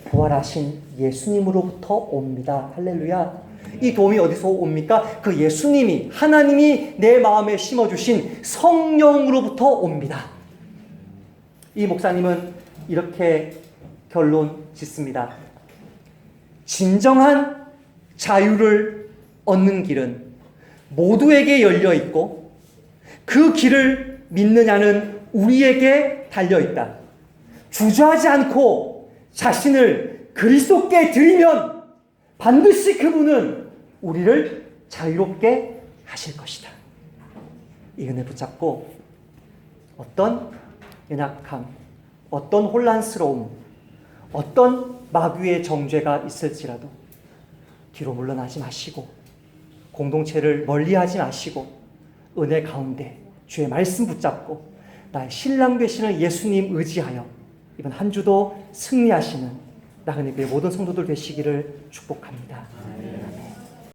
부활하신 예수님으로부터 옵니다. 할렐루야. 이 도움이 어디서 옵니까? 그 예수님이, 하나님이 내 마음에 심어주신 성령으로부터 옵니다. 이 목사님은 이렇게 결론 짓습니다. 진정한 자유를 얻는 길은 모두에게 열려 있고 그 길을 믿느냐는 우리에게 달려 있다. 주저하지 않고 자신을 그리스도께 드리면 반드시 그분은 우리를 자유롭게 하실 것이다. 이 은혜 붙잡고 어떤 연약함, 어떤 혼란스러움, 어떤 마귀의 정죄가 있을지라도 뒤로 물러나지 마시고 공동체를 멀리하지 마시고 은혜 가운데 주의 말씀 붙잡고 나의 신랑 되시는 예수님 의지하여 이번 한 주도 승리하시는 나그네교회 모든 성도들 되시기를 축복합니다. 아멘.